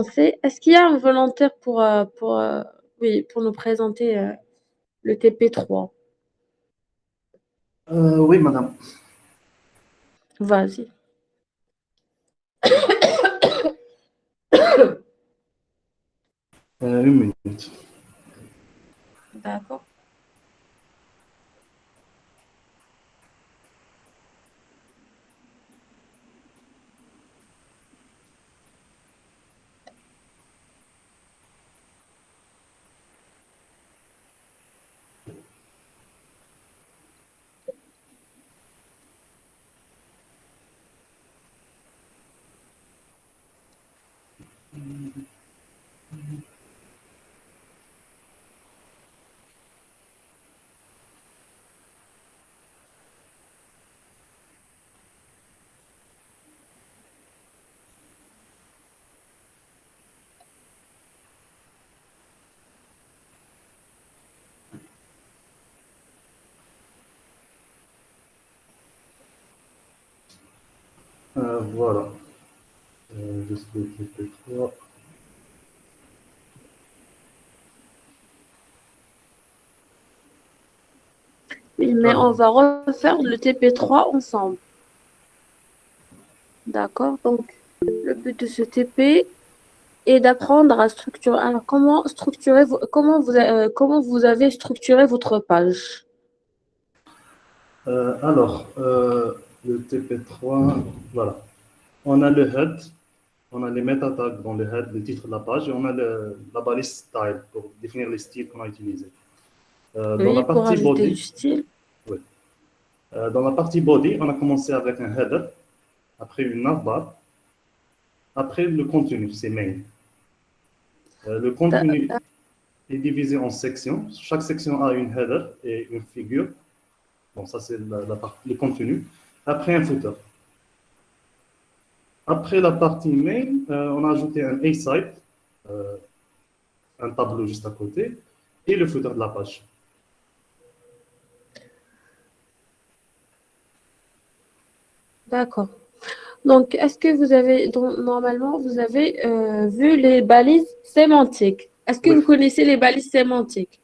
Est-ce qu'il y a un volontaire oui, pour nous présenter le TP3? Oui, madame. Vas-y. Une minute. D'accord. Voilà. Je suis le TP3. Oui, mais on va refaire le TP3 ensemble. D'accord? Donc, le but de ce TP est d'apprendre à structurer. Alors, comment vous avez structuré votre page? Le TP3, voilà. On a le head, on a les meta tags dans le head, le titre de la page, et on a la balise style pour définir les styles qu'on a utilisés. Dans la Oui, pour partie ajouter body, du style. oui. Dans la partie body, on a commencé avec un header, après une navbar, après le contenu, c'est main. Le contenu est divisé en sections. Chaque section a une header et une figure. Bon, ça, c'est le contenu. Après, un footer. Après la partie main, on a ajouté un A-site, un tableau juste à côté, et le footer de la page. D'accord. Donc, est-ce que normalement, vous avez vu les balises sémantiques? Est-ce que Oui. vous connaissez les balises sémantiques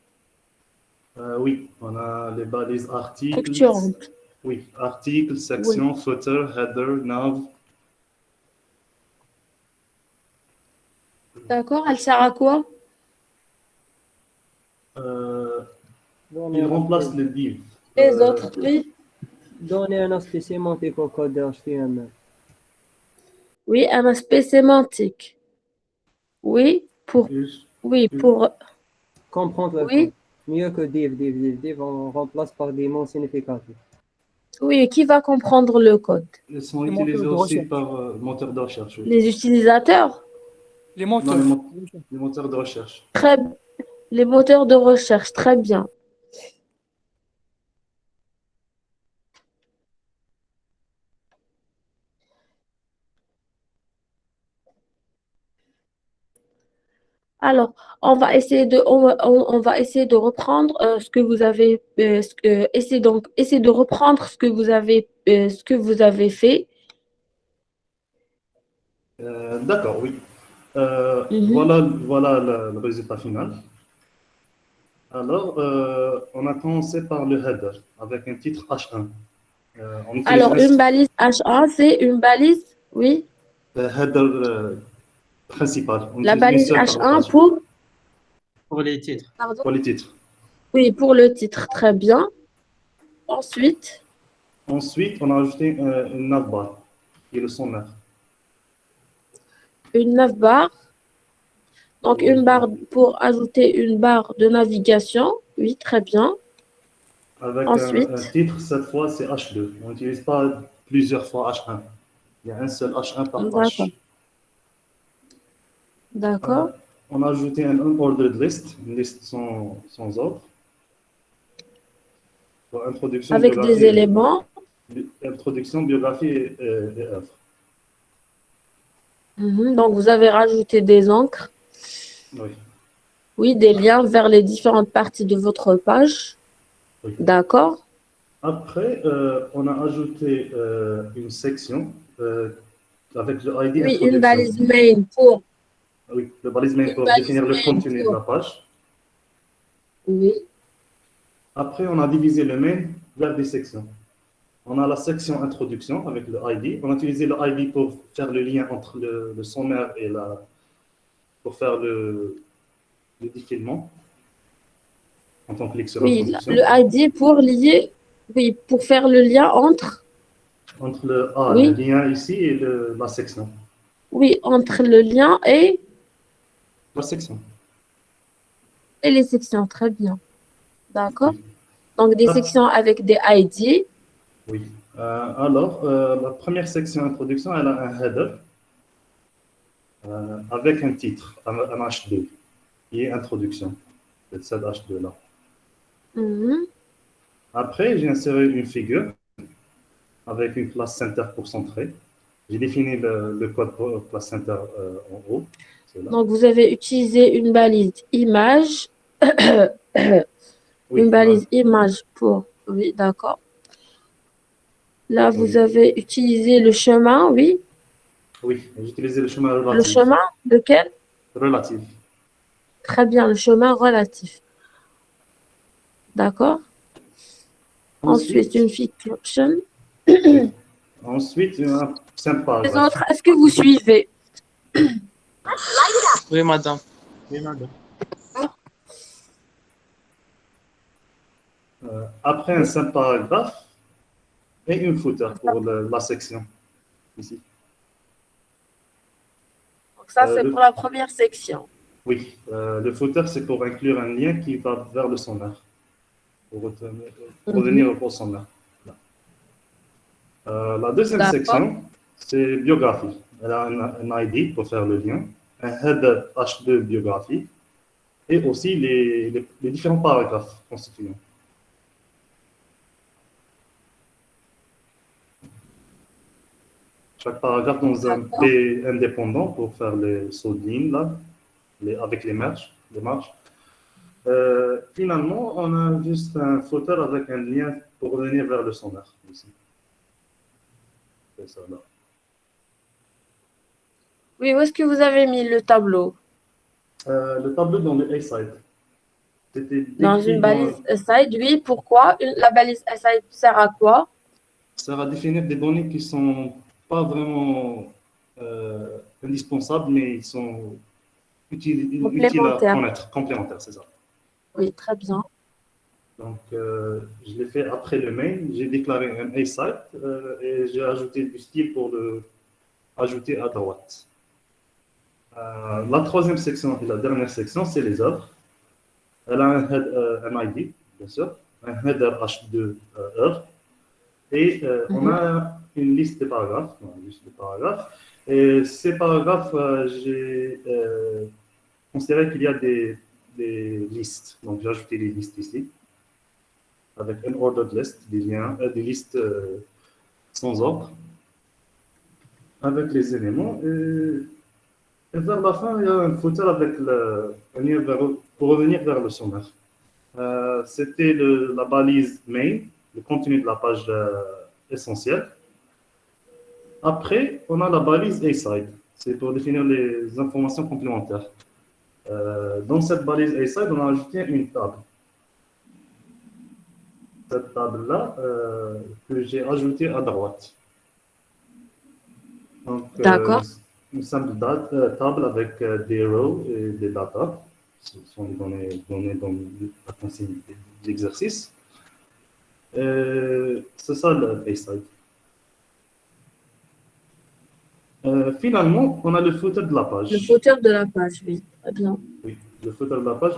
Oui, on a les balises articles. structurantes? Oui, articles, Oui. section, footer, header, nav. D'accord. Elle sert à quoi? Il remplace les divs. Les autres, oui. Donner un aspect sémantique au code HTML. Oui, un aspect sémantique. Oui, pour. Comprendre le code. Oui, Mieux que div, on remplace par des mots significatifs. oui. Qui va comprendre le code? Ils sont utilisés aussi par moteur de recherche. Oui. Les utilisateurs? Les Non, moteurs. les moteurs de recherche. Très. Les moteurs de recherche, très bien. Alors, on va essayer de reprendre ce que vous avez, essayez de reprendre ce que vous avez fait. D'accord, oui. Mhm. Voilà le résultat final. Alors, on a commencé par le header avec un titre H1. On utilise Alors, une balise H1, c'est une balise, oui, le header principal. On la utilise une balise seule par la H1 page Pour les titres. pardon, pour les titres. oui, pour le titre, très bien. Ensuite, Ensuite, on a ajouté une navbar qui est le sommaire. une navbar. Donc, une barre pour ajouter une barre de navigation. Oui, très bien. Avec un Ensuite, titre, cette fois, c'est H2. On n'utilise pas plusieurs fois H1. Il y a un seul H1 par d'accord, page. d'accord. On a ajouté un unordered list, une liste sans ordre. Pour introduction, Avec des éléments. biographie et œuvre. Donc, vous avez rajouté des encres. Oui. Oui, des liens vers les différentes parties de votre page. Oui. D'accord. Après, on a ajouté une section avec le ID Oui, une introduction. balise main pour. balise main pour balise définir le main contenu de pour- la page. Oui. Après, on a divisé le main vers des sections. On a la section introduction avec le ID. On a utilisé le ID pour faire le lien entre le sommaire et pour faire le défilement. Quand on clique sur Oui, introduction. le ID pour lier, oui, pour faire le lien entre, Entre le oui, lien ici et la section. oui, entre le lien La section. et les sections. Très bien. D'accord. Oui. Donc, des Ah, sections avec des ID. oui. Alors, la première section introduction, elle a un header avec un titre, un H2, qui est introduction. C'est cet H2-là. Mhm. Après, j'ai inséré une figure avec une classe center pour centrer. J'ai défini le code pour classe center en haut. C'est là. Donc, vous avez utilisé une balise image, Oui, une balise image pour, oui, d'accord. Là, vous oui, avez utilisé le chemin, oui. oui. J'ai utilisé le chemin Le relatif. chemin de quel? Relatif. Très bien, le chemin relatif. D'accord. Ensuite, Ensuite, une fiction. oui. Ensuite, un simple Les paragraphe. autres, est-ce que vous suivez? Oui, madame. Oui, madame. Après un simple paragraphe et une footer pour la section ici. Donc, ça, Euh, c'est le- pour la première section. oui, le footer, c'est pour inclure un lien qui va vers le sommaire, pour revenir Mhm. au sommaire. La deuxième D'accord. section, c'est biographie. Elle a un ID pour faire le lien, un header H2 biographie et aussi les différents paragraphes constituants. Chaque paragraphe dans un D'accord. P indépendant pour faire les sauts de ligne là, avec les marges. Finalement, on a juste un footer avec un lien pour revenir vers le sommaire ici. C'est ça là. Oui, où est-ce que vous avez mis le tableau? Le tableau dans le A-side. C'était Dans décrit une dans. balise aside, oui. Pourquoi? La balise aside sert à quoi? Ça va définir des données qui sont pas vraiment indispensables, mais ils sont utiles à Complémentaire. connaître, complémentaires, c'est ça. Oui, très bien. Donc, je l'ai fait après le mail. J'ai déclaré un A-site et j'ai ajouté du style pour le ajouter à droite. La troisième section et la dernière section, c'est les œuvres. Elle a un ID, bien sûr, un header H2 œuvre. Et on Mhm. a une liste de paragraphes, une liste de paragraphes. Et ces paragraphes, j'ai considéré qu'il y a des listes. Donc, j'ai ajouté les listes ici, avec un ordered list, des liens, des listes sans ordre, avec les éléments. Et vers la fin, il y a un footer avec un lien pour revenir vers le sommaire. C'était la balise main, le contenu de la page essentielle. Après, on a la balise A-side. C'est pour définir les informations complémentaires. Dans cette balise A-side, on a ajouté une table. Cette table-là, que j'ai ajoutée à droite. Donc, D'accord. une simple table avec des rows et des data. Ce sont les données dans la consigne d'exercice. C'est ça le A-side. Finalement, on a le footer de la Le page. footer de la page, oui. Très bien. Oui, le footer de la page,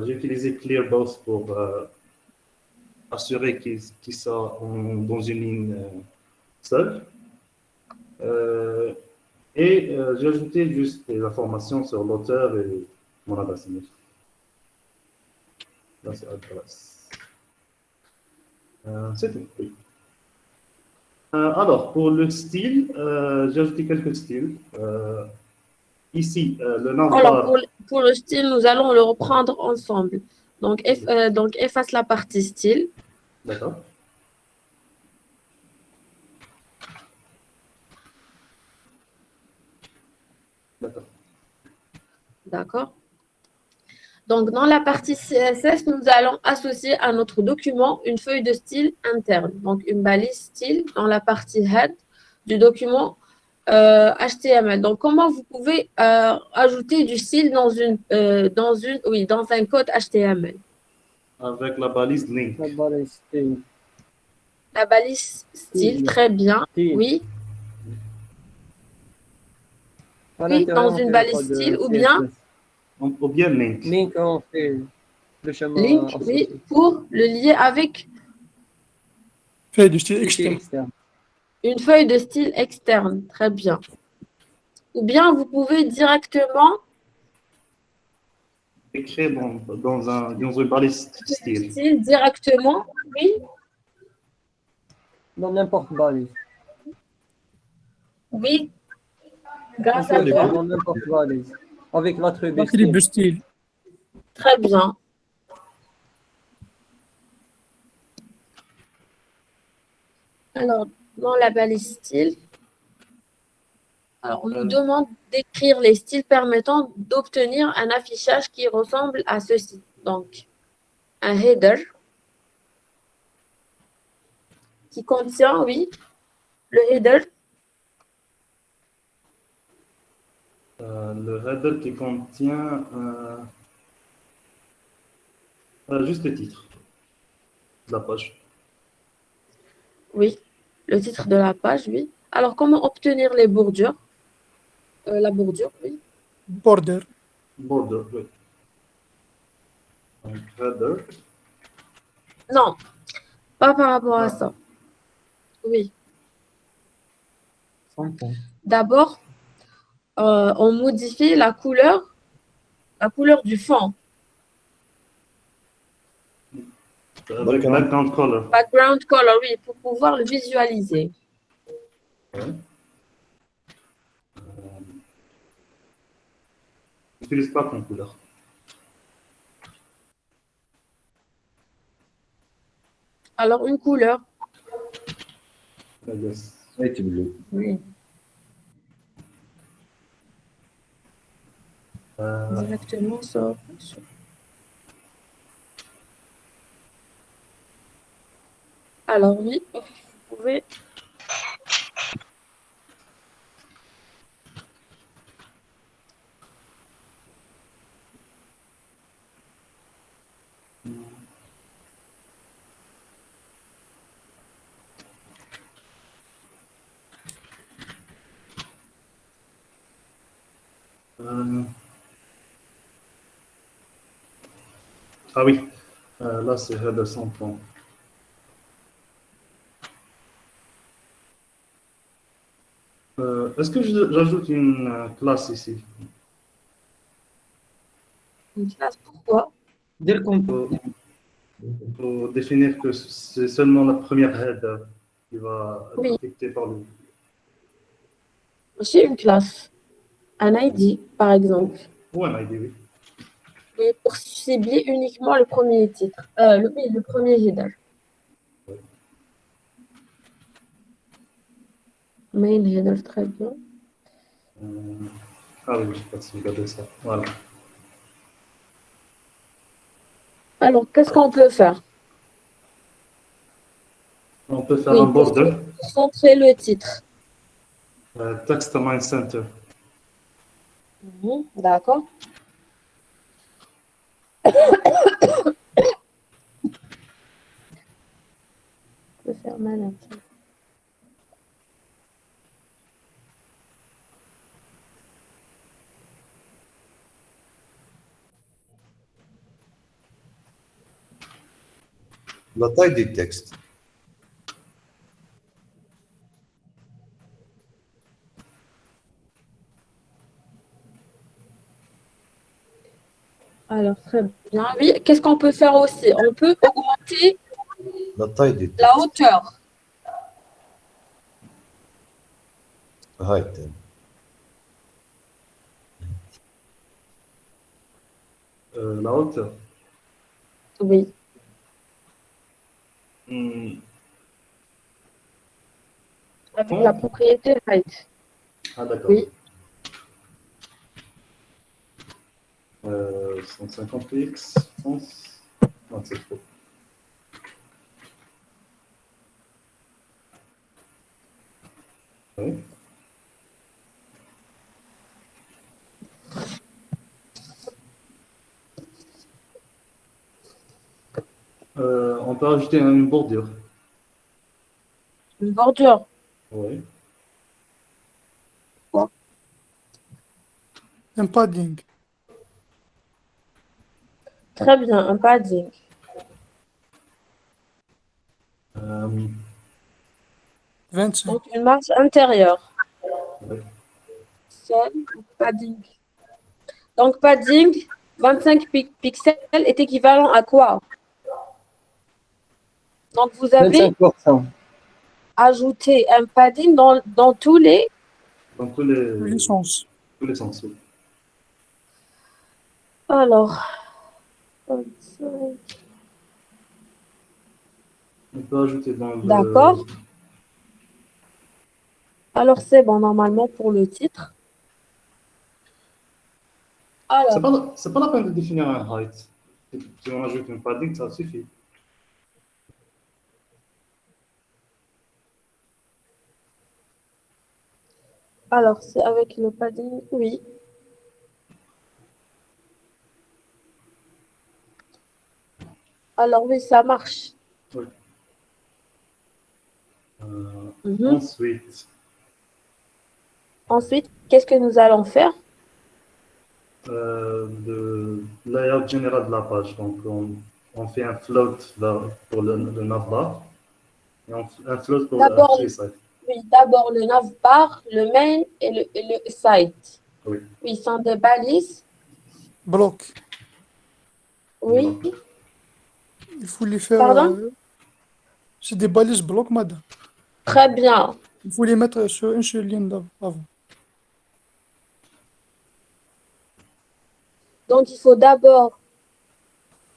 j'ai utilisé Clearbox pour assurer qu'il soit dans une ligne seule. J'ai ajouté juste des informations sur l'auteur et mon adresse email. Là, c'est adresse. C'est tout. Oui. Alors, pour le style, j'ai ajouté quelques styles. Ici, le Alors, navbar. pour le style, nous allons le reprendre ensemble. Donc, efface la partie style. D'accord. D'accord. D'accord? Donc, dans la partie CSS, nous allons associer à notre document une feuille de style interne. Donc, une balise style dans la partie head du document HTML. Donc, comment vous pouvez ajouter du style dans un code HTML? Avec la balise link. La balise style. La balise style, très bien. Style. Oui. À Oui, l'intérieur, dans on une fait balise le code style ou CSS. bien Ou bien link. Link, on fait le chemin link, oui, associé. pour le lier avec Feuille de style Style externe. externe. une feuille de style externe. Très bien. Ou bien vous pouvez directement Écrire dans une balise style. style directement, oui, Dans n'importe balise. oui, On grâce peut à écrire quoi? dans n'importe balise. Avec l'attribut L'attribut de style. style. Très bien. Alors, dans la balise style, alors, on nous demande d'écrire les styles permettant d'obtenir un affichage qui ressemble à ceci. Donc, un header qui contient, oui, le header, Le header qui contient juste le titre de la page. oui, le titre de la page, oui. Alors, comment obtenir les bordures? La bordure, oui. Border. Border, oui. Donc, header. Non, pas par rapport à Ah. ça. Oui. Sans fond. D'abord, on modifie la couleur du fond, Avec background color. background color, oui, pour pouvoir le visualiser. N'utilise pas comme couleur. Alors, une couleur, Yes. Light blue. oui, directement sur- Alors, oui, vous pouvez. Ah oui, là c'est header sans fond. Est-ce que j'ajoute une classe ici Une classe, pourquoi? Dire qu'on peut. pour définir que c'est seulement la première header qui va être Oui. affectée par le. Aussi une classe, un ID, par exemple. Ou un ID, oui. Et pour cibler uniquement le premier titre, le premier header. Main header, très bien. Ah oui, je sais pas si vous regardez ça. Voilà. Alors, qu'est-ce qu'on peut faire? On peut faire Oui, un border, pour centrer le titre. text align center. D'accord. Je peux faire mal un peu. La taille du texte. Alors, très bien. Oui, qu'est-ce qu'on peut faire aussi? On peut augmenter La taille du texte. la hauteur. Height. La hauteur. Oui. Avec la propriété height. Ah d'accord. Oui. 150x, je pense. Non, c'est trop. Oui. On peut ajouter une bordure. Une bordure. Oui. Un padding. Très bien, un padding. Euh, 25. Donc, une marge intérieure. oui. Seul, padding. Donc, padding, 25 pixels est équivalent à quoi? Donc, vous avez 25%. ajouté un padding dans tous les... Dans tous les Licence. sens. Oui. Alors, 25. On peut ajouter dans le. D'accord. Alors, c'est bon, normalement, pour le titre. Alors, C'est pas la peine de définir un height. Si on ajoute une padding, ça suffit. alors c'est avec le padding, oui. Alors, oui, ça marche. Oui. Mhm. Ensuite, Ensuite, qu'est-ce que nous allons faire? le layout général de la page. Donc, on fait un float pour le navbar et un float pour D'abord, le site. oui, d'abord le navbar, le main et le site. Oui. Oui, sont des balises. Bloc. Oui. Il faut les faire. Pardon? C'est des balises blocs, madame. Très bien. Il faut les mettre sur une seule ligne avant. Donc, il faut d'abord,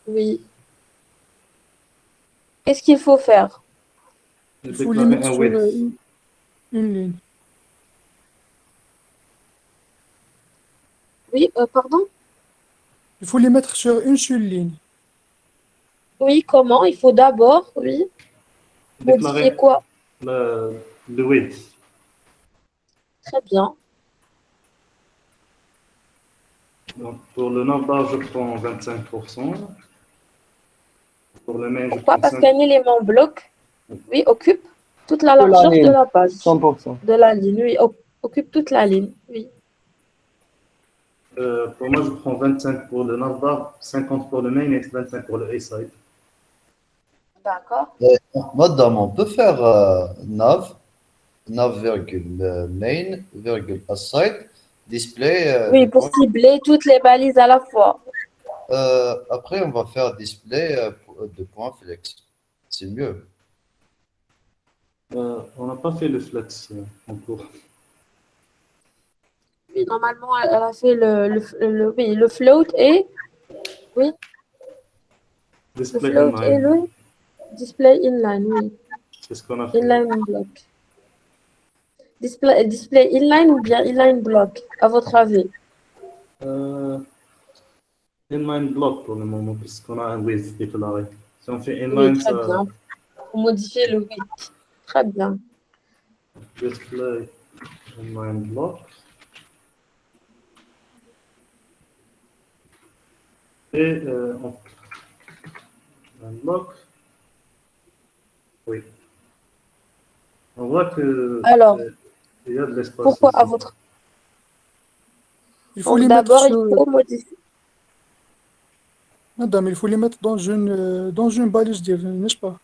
oui. Qu'est-ce qu'il faut faire? Et Il faut les déclarer mettre un sur width. une ligne. Oui, pardon? Il faut les mettre sur une seule ligne. Oui, comment? Il faut d'abord, oui, modifier Déclarer quoi? le width. Très bien. Donc, pour le navbar, je prends 25%. Pour le main, je Pourquoi? prends Parce 5%. qu'un élément bloc, oui, occupe toute la Toute la largeur de ligne. la page, 100%. de la ligne, oui, occupe toute la ligne, oui. Pour moi, je prends 25 pour le navbar, 50 pour le main et 25 pour le A-side. D'accord. Madame, on peut faire nav virgule main virgule aside display. Oui, pour cibler toutes les balises à la fois. Après, on va faire display de point flex. C'est mieux. On n'a pas fait le flex en cours. Oui, normalement, elle a fait oui, le float et, oui, le Display float et inline, le display inline, oui, c'est ce qu'on a fait. inline block. Display inline ou bien inline block, à votre avis? Inline block pour le moment, puisqu'on a un width déclaré. Si on fait Oui, inline, très ça bien. Pour modifier le width. Très bien. display inline block. Et un block. Oui. On voit que Alors, il y a de l'espace. pourquoi à Aussi. votre... Il faut Donc les mettre d'abord, il sur. faut modifier. Madame, il faut les mettre dans une balise div, n'est-ce pas?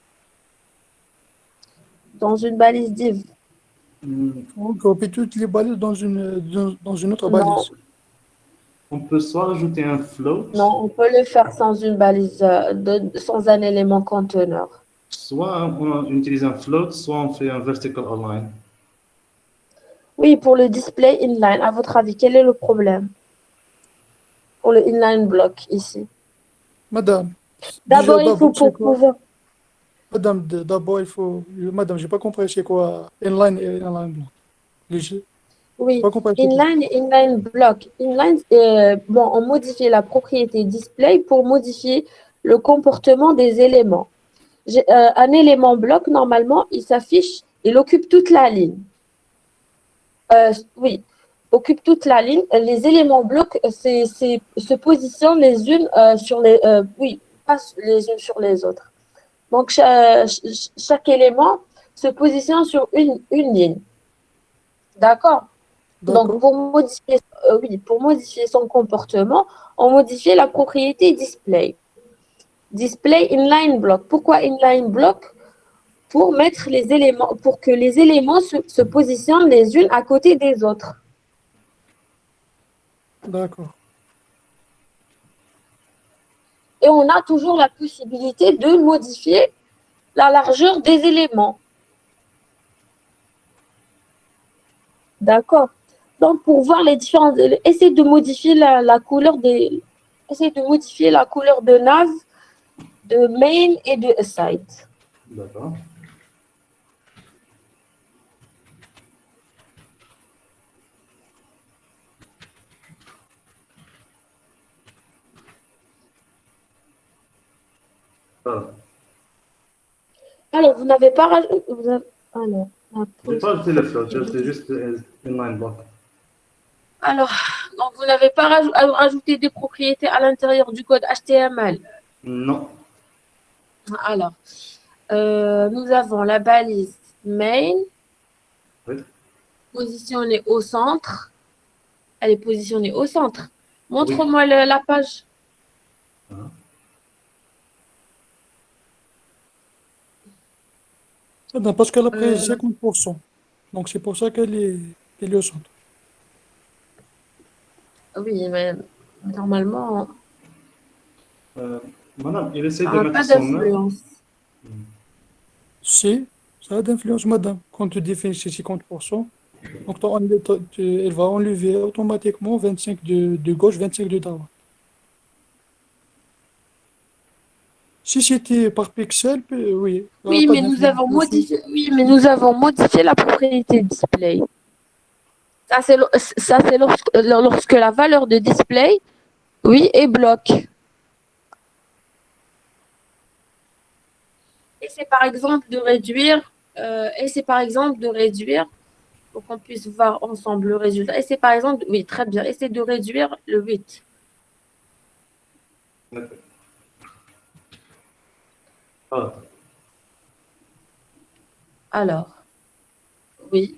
Dans une balise div. Hmm, Il faut regrouper toutes les balises dans une autre Non, balise. On peut soit ajouter un float, non, on peut le faire sans une balise, sans un élément conteneur. soit on utilise un float, soit on fait un vertical align. Oui, pour le display inline, à votre avis, quel est le problème pour le inline block ici? Madame, D'abord, il faut c'est pour quoi? pouvoir. Madame, d'abord, il faut. Madame, j'ai pas compris c'est quoi inline et inline block. Les- Oui, Pas compris. inline et inline block. Inline, bon, on modifie la propriété display pour modifier le comportement des éléments. Un élément bloc, normalement, il s'affiche, il occupe toute la ligne. Oui, occupe toute la ligne. Les éléments blocs se positionnent les unes sur les, oui, pas les unes sur les autres. Donc, chaque élément se positionne sur une ligne. D'accord? Donc, D'accord. pour modifier son comportement, on modifie la propriété display. Display inline block. Pourquoi inline block? Pour mettre les éléments, pour que les éléments se positionnent les unes à côté des autres. D'accord. Et on a toujours la possibilité de modifier la largeur des éléments. D'accord? Donc, pour voir les différents, essayez de modifier la couleur essayez de modifier la couleur de nav, de main et de aside. D'accord. Voilà. Alors, vous n'avez pas rajouté. Alors, Je n'ai pas ajouté le float, j'ai ajouté juste inline block. alors, donc vous n'avez pas rajouté des propriétés à l'intérieur du code HTML. Non. Alors, nous avons la balise main, Oui. positionnée au centre. Elle est positionnée au centre. Montre-moi la page. Non, parce qu'elle a pris 50%. Donc, c'est pour ça qu'elle est au centre. Oui, mais normalement, Madame, il essaie ça de n'a mettre pas son main. d'influence. Si, ça a d'influence, madame. Quand tu définis 50%, donc elle va enlever automatiquement 25 de gauche, 25 de droite. Si c'était par pixel, oui, il n'y aura Oui, pas mais nous d'influence. avons modifié, oui, mais nous avons modifié la propriété display. Ça, c'est lorsque la valeur de display, oui, est bloc. Et c'est par exemple de réduire, pour qu'on puisse voir ensemble le résultat. Et c'est par exemple, oui, très bien, et c'est de réduire le 8. D'accord. Voilà. Alors, oui.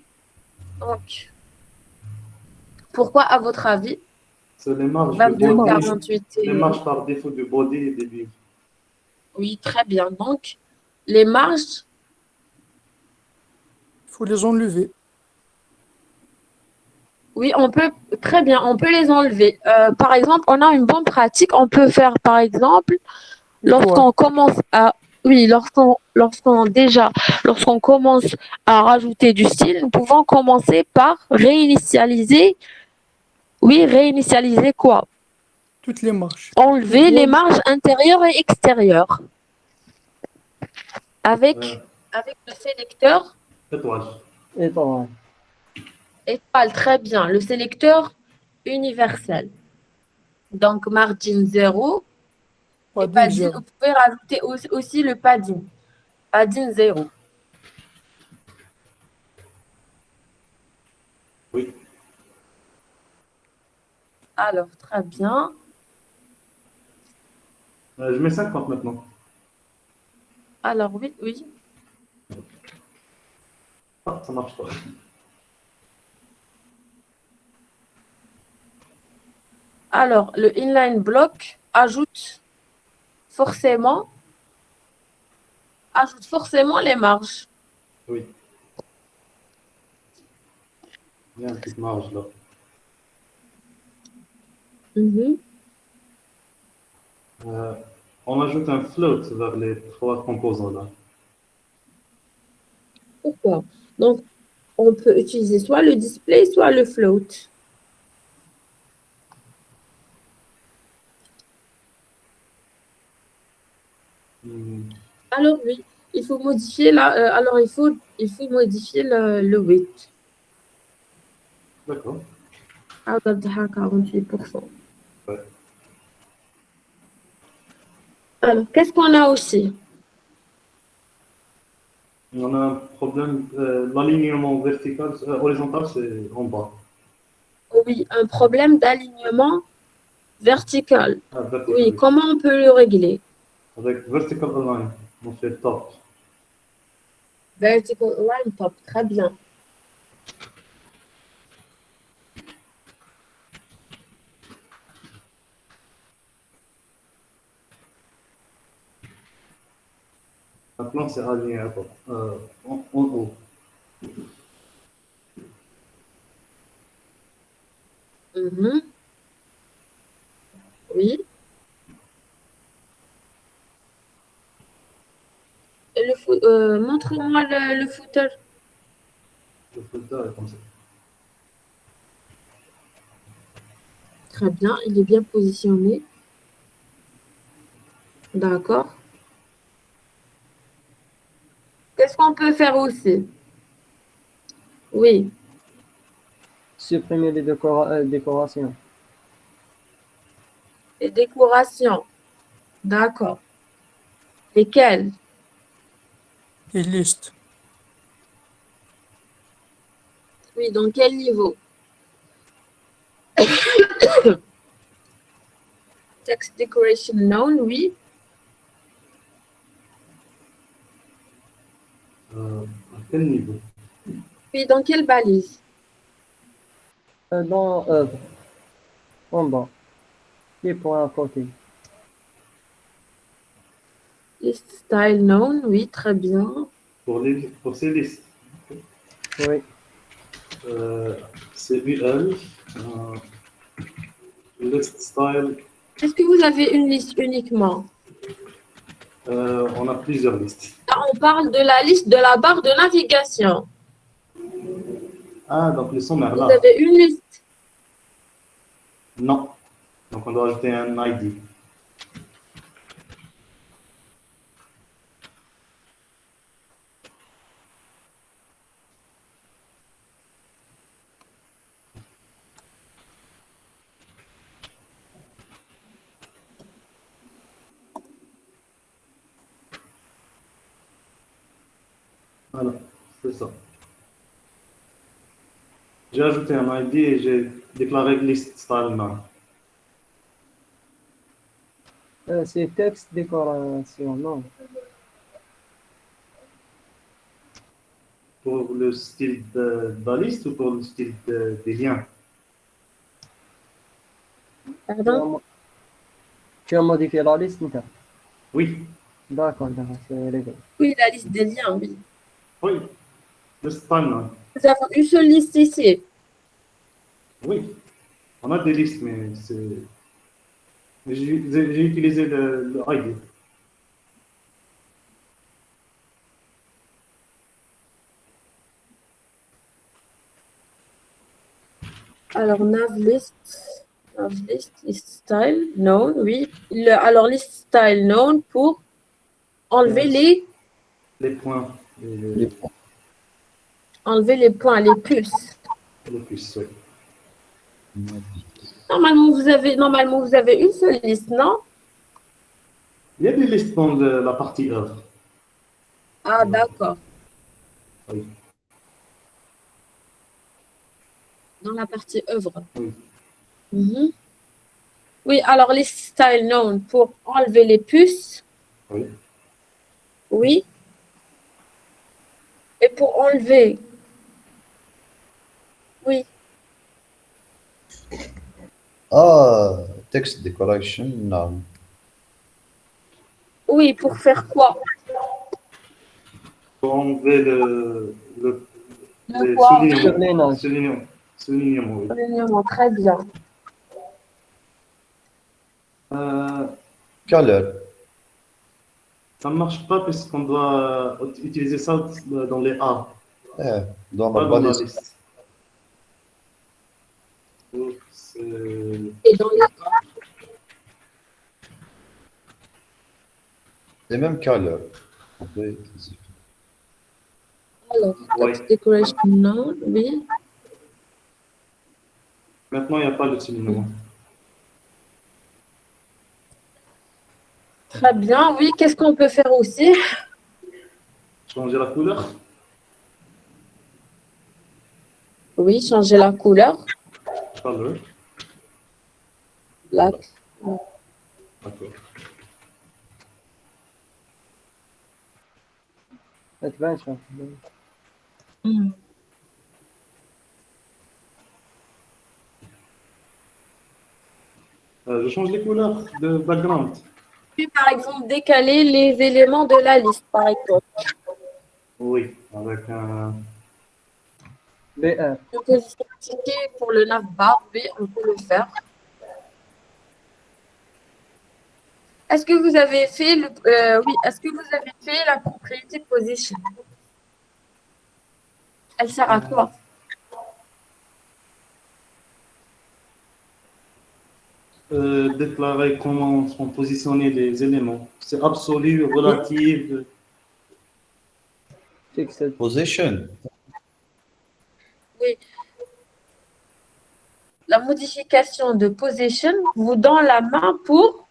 Donc, pourquoi, à votre avis, C'est les marges de 22, body, 48 les marges par défaut du body et des views. Oui, très bien. Donc, les marges, Il faut les enlever. oui, très bien, on peut les enlever. Par exemple, on a une bonne pratique. On peut faire, par exemple, lorsqu'on commence à, oui, lorsqu'on commence à rajouter du style, nous pouvons commencer par réinitialiser. Oui, réinitialiser quoi? Toutes les marches. Enlever les marges intérieures et extérieures. Avec le sélecteur Étoile. Étoile. étoile, très bien. Le sélecteur universel. Donc, margin 0. Et Padding padding, zéro. vous pouvez rajouter aussi le padding. Padding 0. Oui. Alors, très bien. Je mets 50 maintenant. Alors, oui, oui. Ah, ça marche pas. Alors, le inline block ajoute forcément les marges. Oui. Il y a une petite marge là. Mhm. On ajoute un float vers les trois composants là. Pourquoi? Donc, on peut utiliser soit le display, soit le float. Alors, oui, il faut modifier il faut modifier le width. D'accord. عدد 48%. Ouais. Alors, qu'est-ce qu'on a aussi? On a un problème, l'alignement vertical, horizontal, c'est en bas. Oui, un problème d'alignement vertical. Ah, vertical, Oui, oui. comment on peut le régler? Avec vertical align, on fait top. Vertical align top, très bien. Maintenant, c'est aligné à top, en haut. Mhm. Oui. Et montre-moi le footer. Le footer est comme ça. Très bien, il est bien positionné. D'accord. Qu'est-ce qu'on peut faire aussi? Oui, Supprimer les décorations. les décorations. D'accord. Lesquelles? Et liste. Oui, dans quel niveau? Text decoration known, oui. À quel niveau? Oui, dans quelle balise? Dans œuvre. En bas. Les points à côté. List style known, oui, très bien. Pour ces listes, Oui. c'est UL, list style, Est-ce que vous avez une liste uniquement? on a plusieurs listes. Là, on parle de la liste de la barre de navigation. Ah, donc le sommaire Vous là. avez une liste. Non. Donc on doit ajouter un ID. Voilà, c'est ça. J'ai ajouté un ID et j'ai déclaré list style none. C'est texte décoration, non. Pour le style de la liste ou pour le style des liens? Pardon? Tu as modifié la liste, Nita? Oui, D'accord, c'est réglé. Oui, la liste des liens, oui. oui, le style none. Nous avons une seule liste ici. Oui, on a des listes, mais c'est. J'ai utilisé le ID. Alors, nav list, list style, known, oui. Alors, list style known pour enlever Yes. les, Les points, Les points. enlever les points, les puces. le plus, oui. Normalement, vous avez une seule liste, non? Il y a des listes dans la partie œuvre. Ah, d'accord. Oui. Dans la partie œuvre. Oui. Mhm. Oui, alors list style known pour enlever les puces. Oui. Oui. Et pour enlever. Oui. Ah, text decoration, none. Oui, pour faire quoi? Pour enlever les quoi? soulignements. Surlignage. Soulignements, oui. Alignement, très bien. Color. Ça ne marche pas puisqu'on doit utiliser ça dans les A, Eh, dans pas la dans la balise. liste. Donc, Et dans les Et même color. On peut utiliser. alors, Oui. text decoration known, oui. Maintenant, il n'y a pas de soulignement. Très bien, oui. Qu'est-ce qu'on peut faire aussi? Changer la couleur. Oui, changer la couleur. Color. La- D'accord. Adventure. Hmm. Je change les couleurs de background. Puis, par exemple, décaler les éléments de la liste, par exemple. Oui, avec un. B1. Une position indiquée pour le navbar, oui, on peut le faire. Est-ce que vous avez fait oui, est-ce que vous avez fait la propriété position? Elle sert à quoi? Déclarer comment sont positionnés les éléments. C'est absolu, relatif. Fixed. Position. Oui. La modification de position vous donne la main pour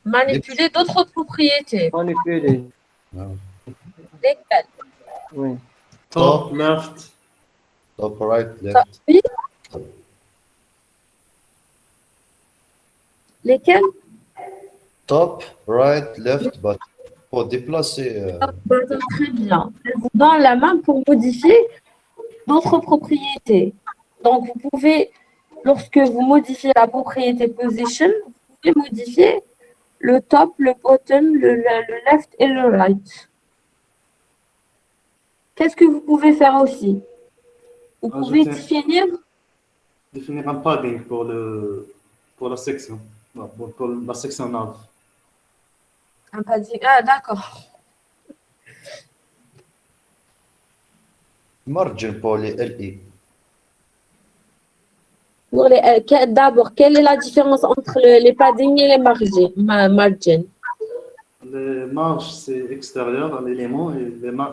manipuler d'autres propriétés. Manipuler. Ah. Lesquelles? Oui. Top, left. Top, right, Ça, left. oui. Lesquelles? Top, right, left, but pour déplacer. Button, très bien. Elle vous donne la main pour modifier d'autres propriétés. Donc, vous pouvez, lorsque vous modifiez la propriété position, vous pouvez modifier le top, le bottom, le left et le right. Qu'est-ce que vous pouvez faire aussi? Vous pouvez Définir un padding pour la section. Non, pour la section nav. un padding. Ah, d'accord. Margin pour les LI. D'abord, quelle est la différence entre les paddings et les margins? Les marges, c'est extérieur à l'élément et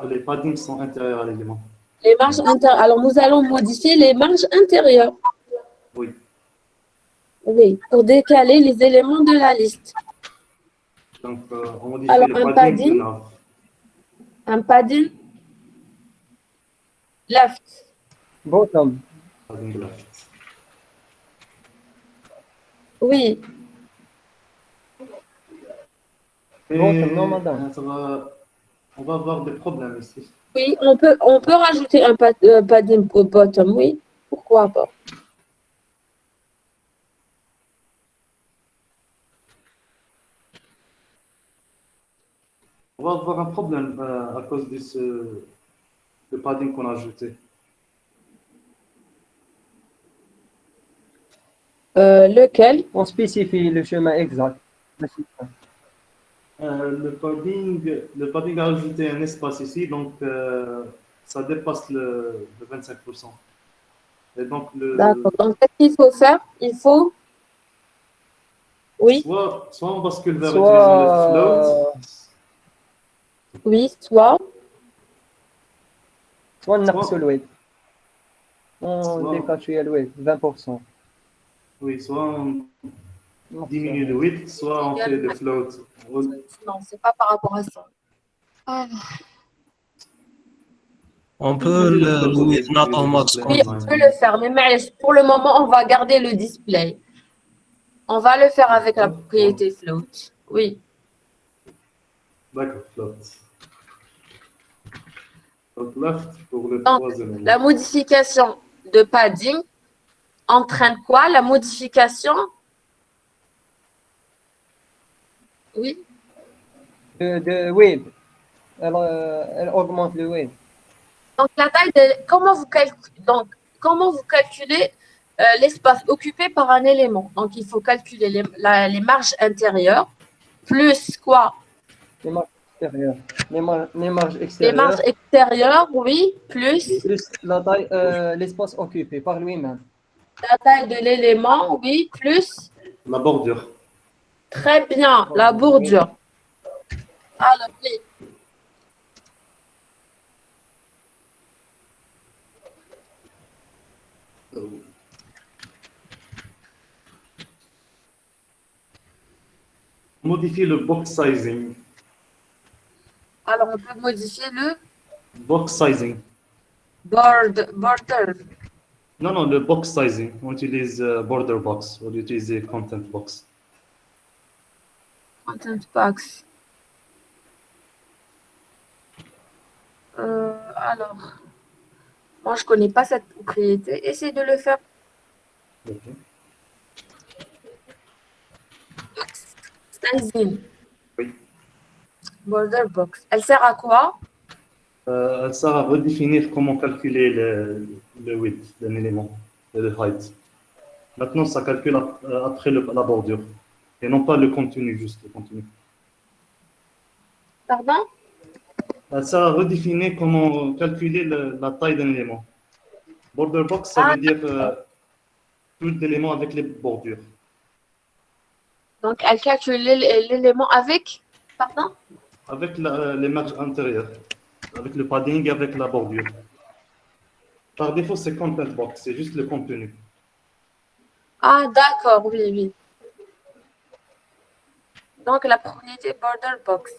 les paddings sont intérieurs à l'élément. Les marges intérieures. Alors, nous allons modifier les marges intérieures. Oui. Oui, pour décaler les éléments de la liste. Donc, on modifie Alors, le un padding padding. de nav. Un padding left. Bottom. Padding left. Oui, Et Bottom, non, madame. on va avoir des problèmes ici. oui, on peut rajouter un padding au bottom, oui. Pourquoi pas? On va avoir un problème à cause de padding qu'on a ajouté. Lequel? On spécifie le chemin exact. Le padding a ajouté un espace ici, donc ça dépasse le 25%. Et donc, D'accord. Donc, qu'est-ce qu'il faut faire? Il faut. Oui, soit on bascule vers Soit- utiliser le float, oui, soit. soit نقص الويت. On Soit- décache le weight 20%. oui, soit on diminue le width, soit on fait le float. Non, c'est pas par rapport à ça. Ah. On peut le with not au max. Oui, on peut le faire, mais pour le moment, on va garder le display. On va le faire avec la propriété float. Oui. D'accord, float. Donc, left pour le Donc, troisième. la modification de padding entraîne quoi? La modification. Oui. De weight. Elle augmente le weight. Donc, la taille de. Comment vous calculez l'espace occupé par un élément? Donc, il faut calculer les marges intérieures plus quoi? Les marges extérieures. Les marges Les extérieures. marges extérieures, oui, plus Plus la taille, l'espace occupé par lui-même. la taille de l'élément, oui, plus. La bordure. Très bien, la bordure. Alors, oui. Modifier le box sizing. Alors, on peut modifier le Box sizing. border. Non, non, le box sizing. On utilise border box. On utilise content box. Content box. Alors, moi, je connais pas cette propriété. Essayez de le faire. Ok. Sizing. Oui. Border box. Elle sert à quoi? Elle sert à redéfinir comment calculer le width d'un élément, et le height. Maintenant, ça calcule après la bordure. Et non pas le contenu, juste le contenu. Pardon? Elle sert à redéfinir comment calculer la taille d'un élément. Border box, ça veut dire tout l'élément avec les bordures. Donc, elle calcule l'élément avec. Pardon? Avec les marges intérieures, avec le padding, avec la bordure. Par défaut, c'est content box, c'est juste le contenu. Ah, d'accord, oui, oui. Donc, la propriété border box.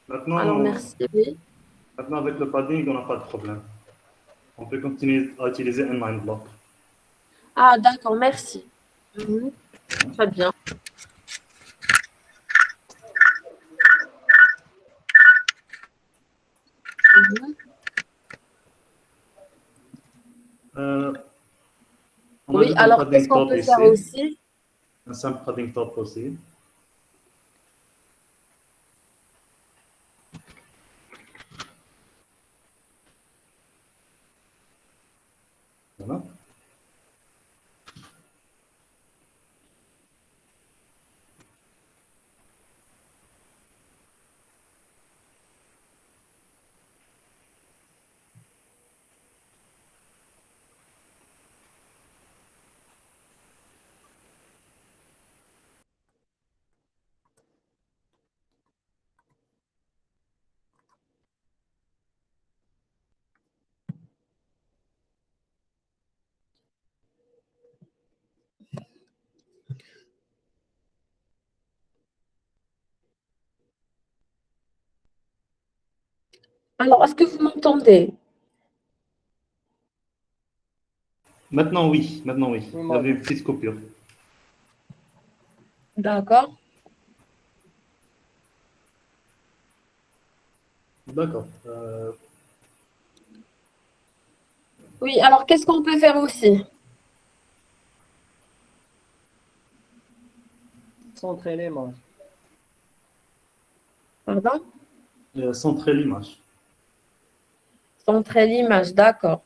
Maintenant, Alors, merci, oui. maintenant, avec le padding, on n'a pas de problème. On peut continuer à utiliser inline block. Ah, d'accord, merci. Mhm. Très bien. Mhm. On Oui, ajoute un alors, padding qu'est-ce qu'on top peut ici, faire aussi? un simple padding top aussi. Voilà. Alors, est-ce que vous m'entendez? Maintenant, oui. Maintenant, oui. Oui, Il y avait une petite coupure. D'accord. D'accord. Oui, alors, qu'est-ce qu'on peut faire aussi? Centrer les manches. Pardon? Centrer l'image. Centrer l'image, d'accord.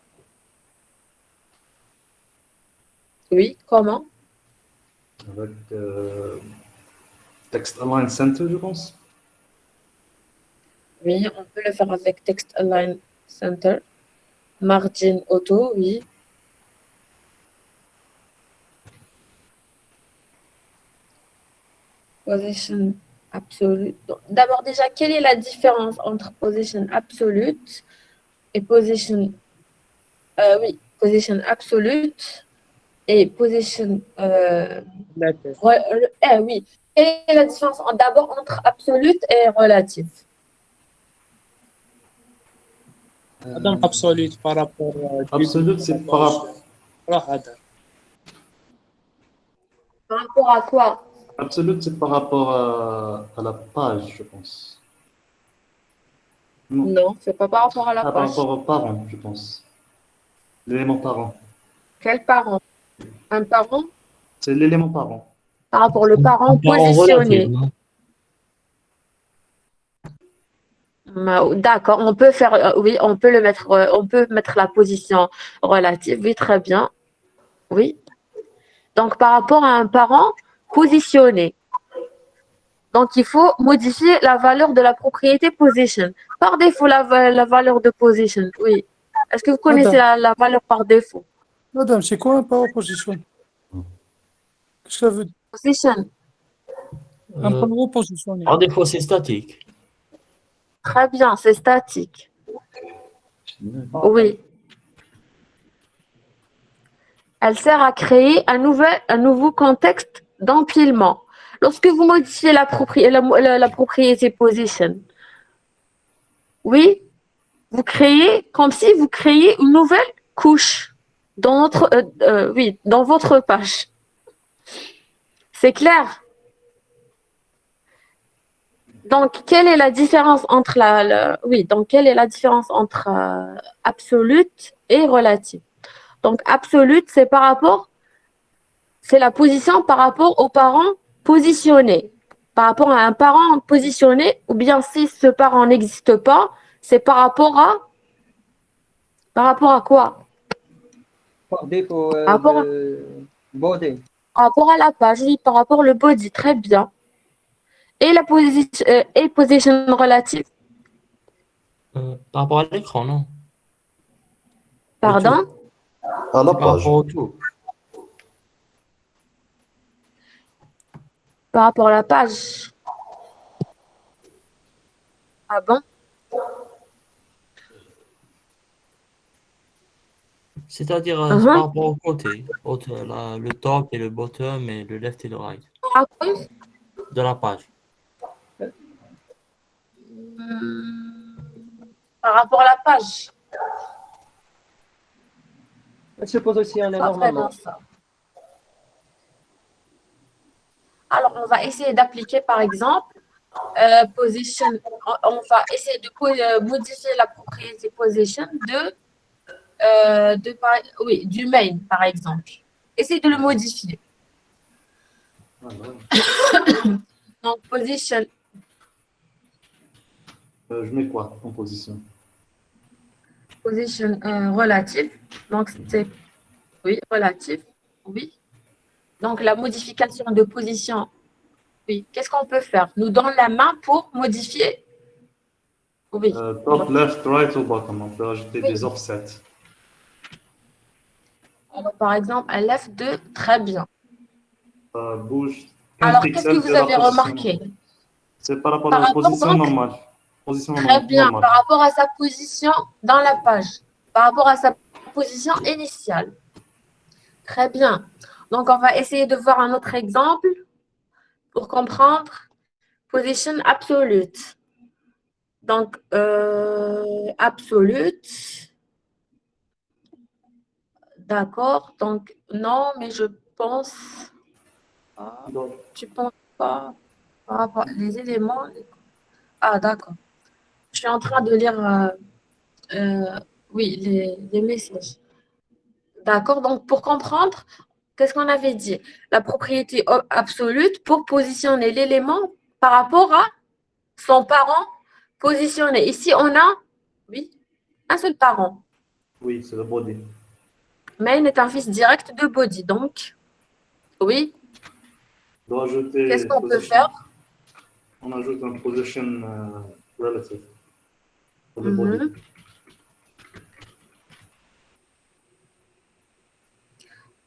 Oui, comment? Avec text align center, je pense. Oui, on peut le faire avec Text Align Center. Margin Auto, oui. Position absolute. Donc, d'abord, déjà, quelle est la différence entre position absolute et position, oui, position absolute et position, Relative. oui. Quelle est la différence d'abord entre absolute et relative? عدم absolute par rapport Absolute, c'est par rapport. راح هذا Par rapport à quoi? Absolute, c'est par rapport à la page, je pense. Non, Non, c'est pas par rapport à la par page. rapport aux parents, je pense. L'élément parent. Quel parent? Un parent? C'est l'élément parent. Par rapport au parent Parent positionné. relatif, non? D'accord, on peut faire, oui, on peut le mettre, on peut mettre la position relative, oui, très bien, oui. Donc, par rapport à un parent positionné, donc il faut modifier la valeur de la propriété position. Par défaut, la valeur de position, oui. Est-ce que vous connaissez la valeur par défaut? Madame, c'est quoi un power position? Qu'est-ce que ça veut dire? Position, Un power positionné. Par défaut, c'est statique. très bien, c'est statique. Oui. Elle sert à créer un nouveau contexte d'empilement. Lorsque vous modifiez la propriété position, oui, vous créez comme si vous créez une nouvelle couche dans dans votre page. C'est clair? Donc, quelle est la différence entre quelle est la différence entre absolute et relative? Donc, absolute, c'est la position par rapport aux parents positionnés. Par rapport à un parent positionné, ou bien si ce parent n'existe pas, c'est par rapport à quoi? Par défaut Par rapport à, de body. par rapport à la page, oui, par rapport au body, très bien. Et la position relative, Par rapport à l'écran, non? pardon? À la Par page. rapport au tout. Par rapport à la page. Ah bon? C'est-à-dire Uh-huh. par rapport au côté, le top et le bottom et le left et le right Ah oui? de la page. Par rapport à la page. Elle se positionne Pas vraiment énormément. ça. Alors, on va essayer d'appliquer, par exemple, position. On va essayer de modifier la propriété position du main, par exemple. Essayez de le modifier. Alors, Donc, position je mets quoi en position? relative. Donc, c'est relative. Oui. Donc, la modification de position. Oui. Qu'est-ce qu'on peut faire? Nous donne la main pour modifier. Oui. Top, left, right ou bottom. On peut ajouter Oui. des offsets. Alors, par exemple, un left 2, très bien. Ça bouge 15 Alors, qu'est-ce pixels que de vous la avez position. remarqué? C'est par rapport Par à la rapport, position donc, normale. Position très bien, normale. par rapport à sa position dans la page, par rapport à sa position initiale. Très bien. Donc, on va essayer de voir un autre exemple pour comprendre. Position absolute. Donc, absolute. D'accord. Donc, non, mais je pense pas. Donc, Tu penses pas par rapport les éléments. Ah, d'accord. Je suis en train de lire les messages. D'accord. Donc, pour comprendre, qu'est-ce qu'on avait dit? La propriété absolue pour positionner l'élément par rapport à son parent positionné. Ici, on a, oui, un seul parent. oui, c'est le body. Main est un fils direct de body. Donc, oui, On doit ajouter qu'est-ce qu'on peut position. faire? On ajoute un position relative pour le body. Mhm.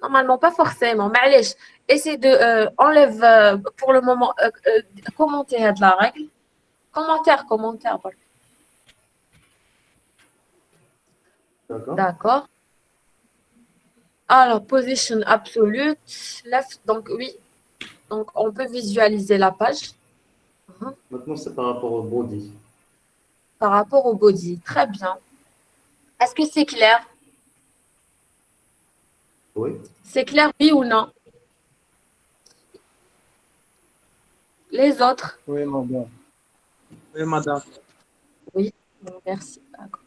Normalement, pas forcément. Mais allez, essaie de enlève pour le moment, commenter la règle. Commentaire. Voilà. D'accord. D'accord. Alors, position absolute, left, donc oui. Donc, on peut visualiser la page Maintenant, c'est par rapport au body. par rapport au body. Très bien. Est-ce que c'est clair? Oui. C'est clair, oui ou non? Les autres? Oui, madame. Oui, madame. Bon, merci. D'accord.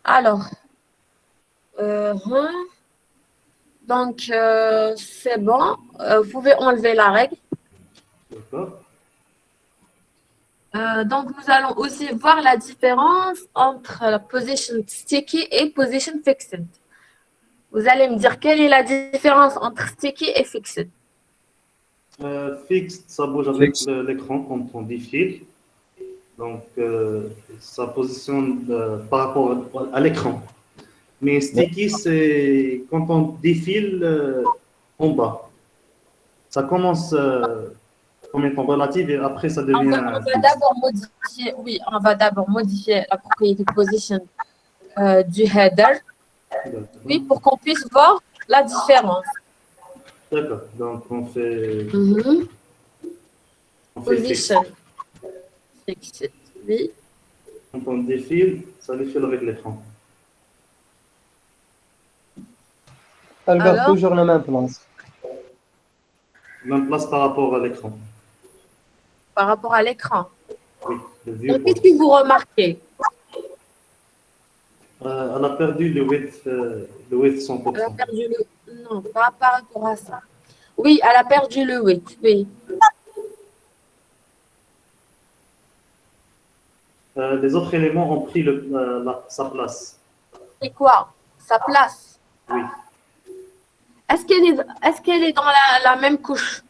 Alors, donc, c'est bon. Vous pouvez enlever la règle. D'accord. Donc, nous allons aussi voir la différence entre la position sticky et position fixed. Vous allez me dire quelle est la différence entre sticky et fixed. Fixed, ça bouge avec l'écran quand on défile. Donc, ça positionne par rapport à l'écran. Mais sticky, c'est quand on défile en bas. Ça commence comme étant relative et après ça devient On va d'abord modifier la propriété position du header, oui, pour qu'on puisse voir la différence. D'accord. Donc, Mhm. on fait fixe. Position. Fixed. Oui. Quand on défile, ça défile avec l'écran. Elle garde Alors, toujours la même place. Même place par rapport à l'écran. par rapport à l'écran. Oui, le Donc, viewport. qu'est-ce que vous remarquez? Elle a perdu le width Elle a 100%. perdu le... Non, pas par rapport à ça. Oui, elle a perdu le width. Oui. Les autres éléments ont pris sa place. C'est quoi? Sa place. Oui. Est-ce qu'elle est dans la même couche par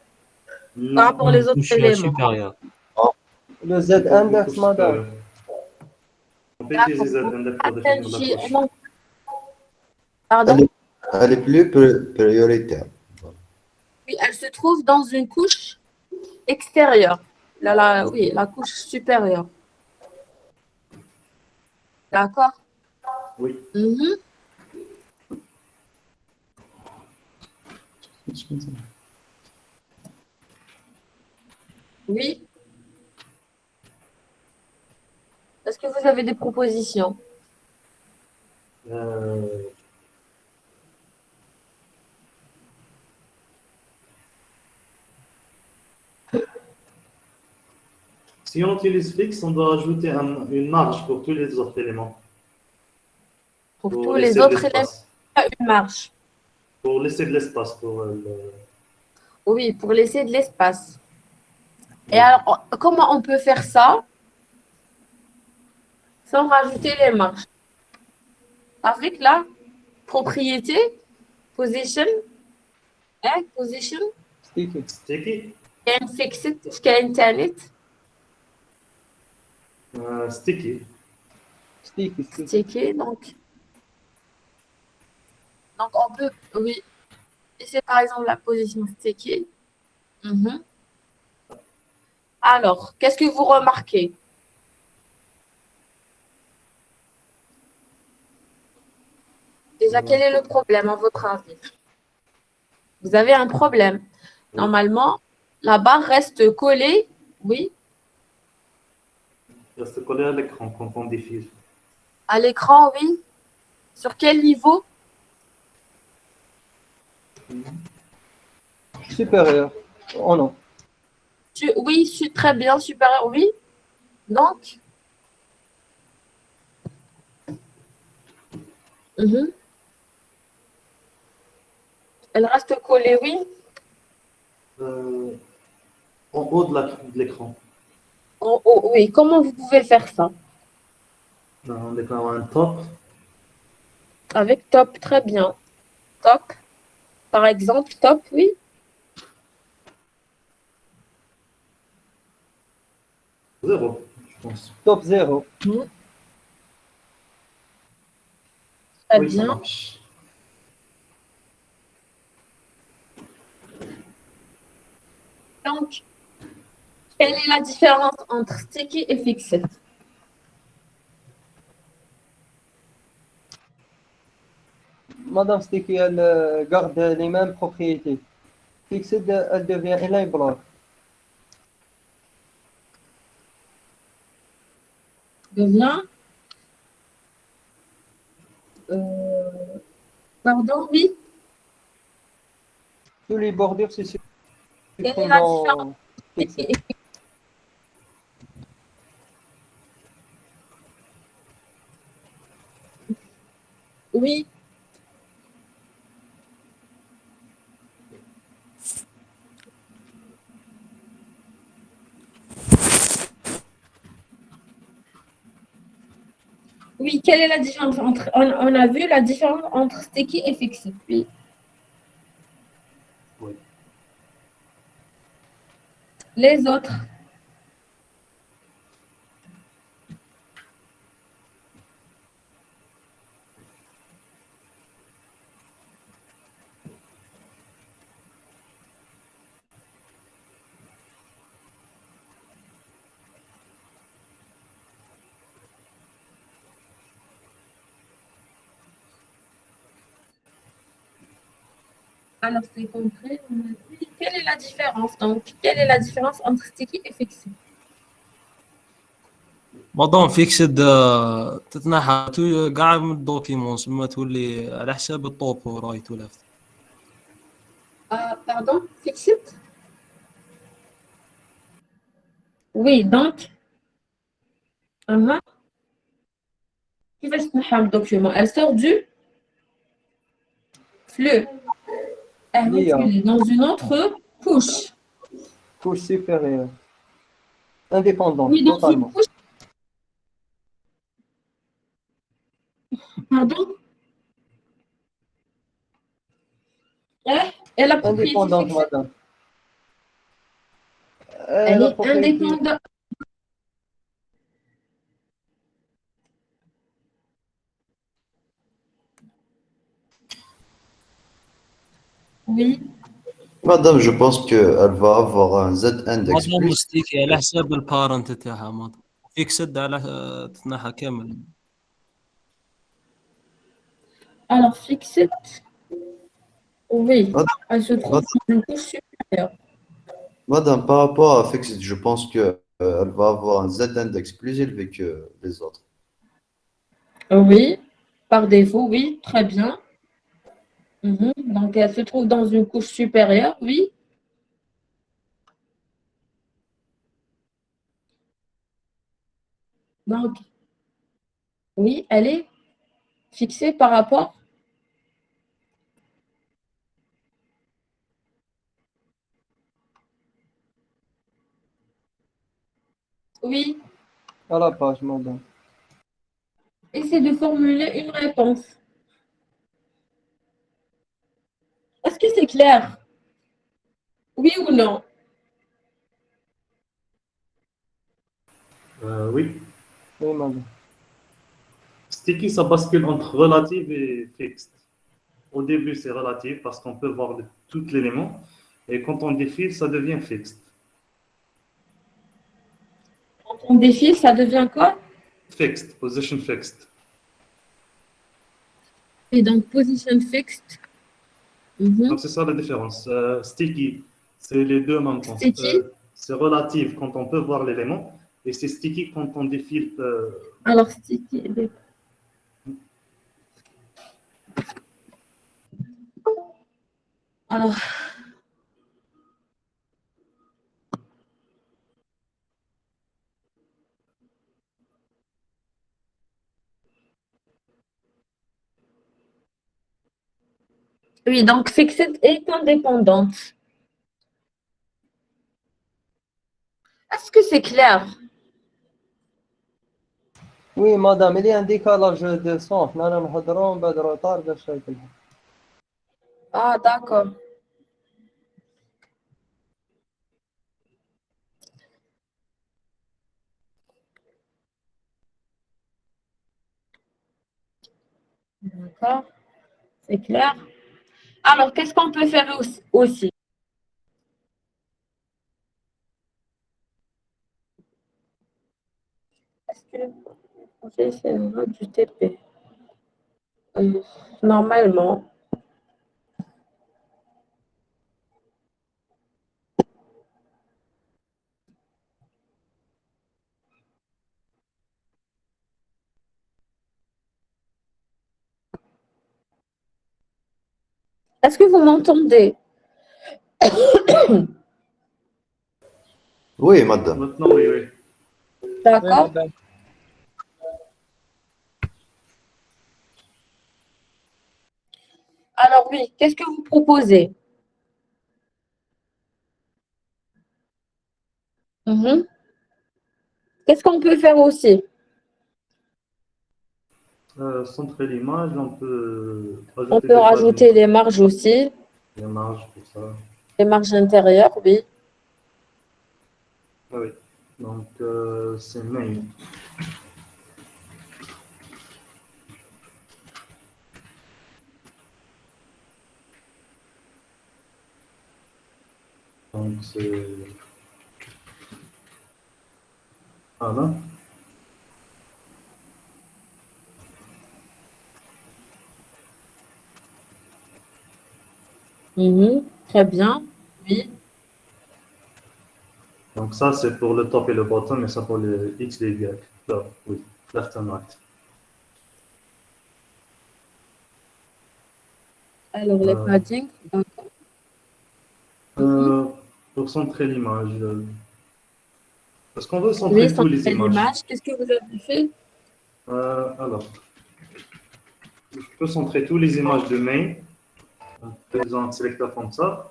Non. rapport aux autres Couche éléments? supérieure. Le Z-index, madame. On peut utiliser Z-index pour définir la couche. Non, pardon? Elle est plus prioritaire. Oui, elle se trouve dans une couche extérieure. Oui, la couche supérieure. D'accord? Oui. Mhm. Oui. Est-ce que vous avez des propositions? Euh, Si on utilise fixe, on doit ajouter une marge pour tous les autres éléments. Pour Pour tous laisser les de autres éléments, l'espace. il y a une marge. Pour laisser de l'espace pour Oui, pour laisser de l'espace. Et alors, comment on peut faire ça sans rajouter les marges? Avec la propriété, position, position, Sticky. sticky. كاين fixed, كاين تانيت Sticky. Sticky. sticky. Donc on peut, oui, et c'est par exemple la position sticky. Mhm. Alors, qu'est-ce que vous remarquez? Déjà, quel est le problème à votre avis? Vous avez un problème. Normalement, la barre reste collée, oui, Reste collé à l'écran quand on défile. à l'écran, oui. Sur quel niveau? Supérieur. Oh non. Oui, très bien, supérieur, oui. Donc, mhm. Elle reste collée, oui. En haut de l'écran. En haut, oui. Comment vous pouvez faire ça? On déclare un top. Avec top, très bien. Top, par exemple, top, oui. 0, je pense. Top 0. Très Oui, ça bien. marche. Donc, quelle est la différence entre sticky et fixed? Madame Sticky, elle garde les mêmes propriétés. Fixed, elle devient inline block. Devient, euh, pardon, oui. Tous les bordures se Quelle est suppriment la dans différence? Fixed. Oui. Oui, quelle est la différence entre... On a vu la différence entre sticky et fixed. Oui. Oui. Les autres. Alors, c'est compris. On a dit, quelle est la différence? Donc, quelle est la différence entre sticky et fixé? مادام فيكسد تتنحى كاع من الدوكيمونت ما تولي على حساب الطوب ورايت ولافت. Pardon, fixed? Oui, donc, uh-huh. Qui va se mettre le document? Elle sort du flux. Elle ليا est dans une autre couche. couche supérieure indépendante Oui, dans une totalement. couche. Pardon? Hein? Et la propriété Indépendante, fixée, madame. elle La est propriété, indépendante. Oui. Madame, je pense qu'elle va avoir un Z-index مادام plus. ستيكي على حساب البارنت تاعها مادام فيكسد على تتنحى كامل. Alors, fixée, oui. Madame, Elle se trouve dans une couche supérieure. Madame, par rapport à Fixed, je pense que elle va avoir un Z-index plus élevé que les autres. Oui. Par défaut, oui. Très bien. Mhm. Donc, elle se trouve dans une couche supérieure, oui. Donc, oui, elle est fixée par rapport. Oui. à la page, madame. Essaie de formuler une réponse. Est-ce que c'est clair? Oui ou non? Oui. Oui, madame. Sticky, ça bascule entre relative et fixed. Au début, c'est relative parce qu'on peut voir tout l'élément. Et quand on défile, ça devient fixed. Quand on défile, ça devient quoi? Fixed, position fixed. Et donc, position fixed. Mhm. Donc, c'est ça la différence. Sticky, c'est les deux en même temps. Sticky. C'est relative quand on peut voir l'élément. Et c'est sticky quand on défile. Alors, sticky. Alors, oui, donc fixed est indépendante. Est-ce que c'est clair? Oui, madame, il y a un décalage de son. حنا نهضروا من بعد روطار باش يطلع. Ah, d'accord. D'accord, c'est clair. Alors, qu'est-ce qu'on peut faire aussi? Est-ce que c'est du TP? Normalement. Est-ce que vous m'entendez? Oui, madame. Maintenant, oui, oui. Oui D'accord. madame. Alors oui, qu'est-ce que vous proposez? Mhm. Qu'est-ce qu'on peut faire aussi? Centrer l'image, on peut On rajouter peut des rajouter paddings, les marges aussi, des marges, tout ça. les marges intérieures, oui. Ah oui. Donc, c'est main. Donc, c'est. Voilà. Mhm. Très bien. Oui. Donc ça, c'est pour le top et le bottom, et ça pour le X et Y. Là, oui, left and right. Alors, les Euh, paddings. D'accord. pour centrer l'image, est-ce qu'on veut Oui, centrer tous les centrer images? l'image. Qu'est-ce que vous avez fait? Alors, je peux centrer tous les images de main en faisant un sélecteur comme ça.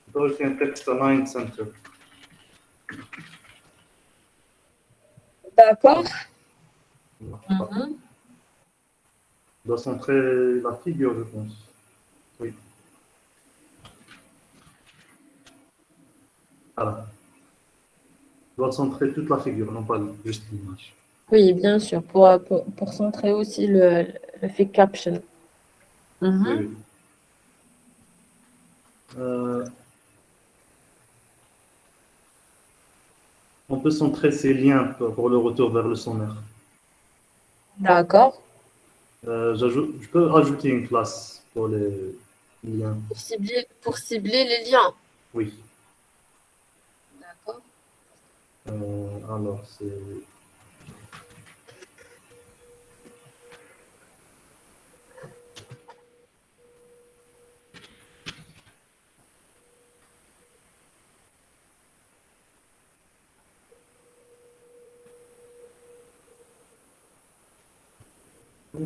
Je peux ajouter un texte align center. D'accord. Voilà. Mhm. Je dois centrer la figure, je pense. Oui. Voilà. Je dois centrer toute la figure, non pas juste l'image. Oui, bien sûr, pour centrer aussi le fait caption. Oui, Mhm. oui. Euh, on peut centrer ces liens pour le retour vers le sommaire. D'accord. Je peux ajouter une classe pour les liens. Pour cibler les liens. Oui. D'accord. Alors, c'est.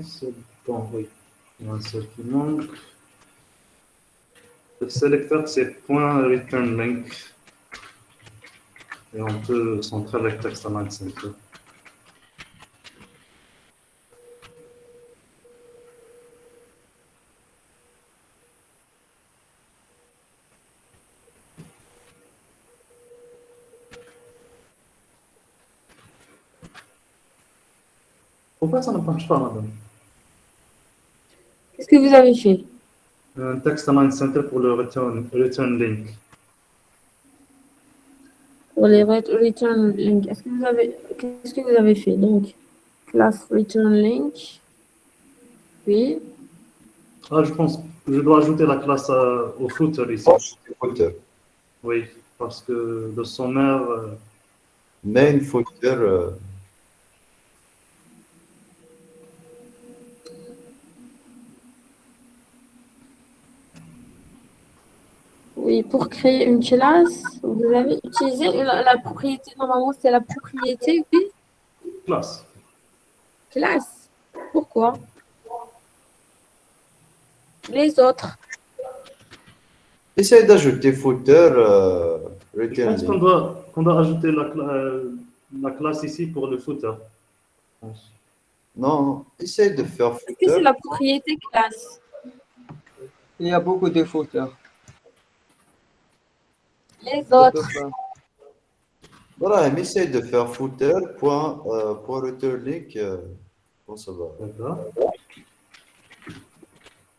C'est bon, oui. Il y a un seul qui manque. Le sélecteur, c'est point return link. Et on peut centrer avec text align center. Pourquoi ça ne marche pas, madame? Qu'est-ce que vous avez fait? Un text align center pour le return link. Pour les return link, qu'est-ce que vous avez fait? Donc, class return link. Oui. Ah, je pense que je dois ajouter la classe au footer ici. Footer. Oui, parce que le sommaire, Main footer. Oui, pour créer une classe, vous avez utilisé la propriété. Normalement, c'est la propriété, oui, classe. classe. Pourquoi? Les autres. Essaye d'ajouter footer, Je return pense link. qu'on doit ajouter la classe ici pour le footer. Je pense. Non, essaye de faire Est-ce que c'est footer. la propriété classe? Il y a beaucoup de footers. Les Ça peut autres. pas. Voilà, mais essaye de faire footer, point return link. Bon, ça va. D'accord.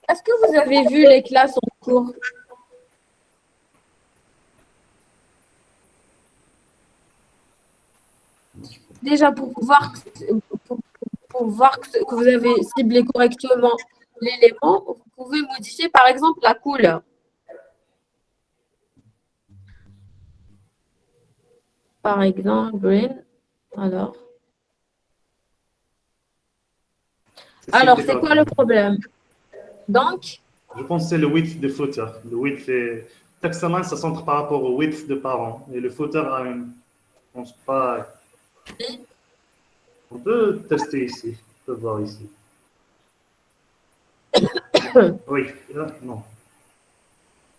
Est-ce que vous avez vu les classes en cours? Déjà, pour voir que vous avez ciblé correctement l'élément, vous pouvez modifier par exemple la couleur. Par exemple, green. Alors, c'est quoi le problème? Donc, Je pense que c'est le width de footer. Le width est. Text align, ça centre par rapport au width de parents. Et le footer a une. Je pense pas. On peut tester ici. On peut voir ici. Oui, là, non.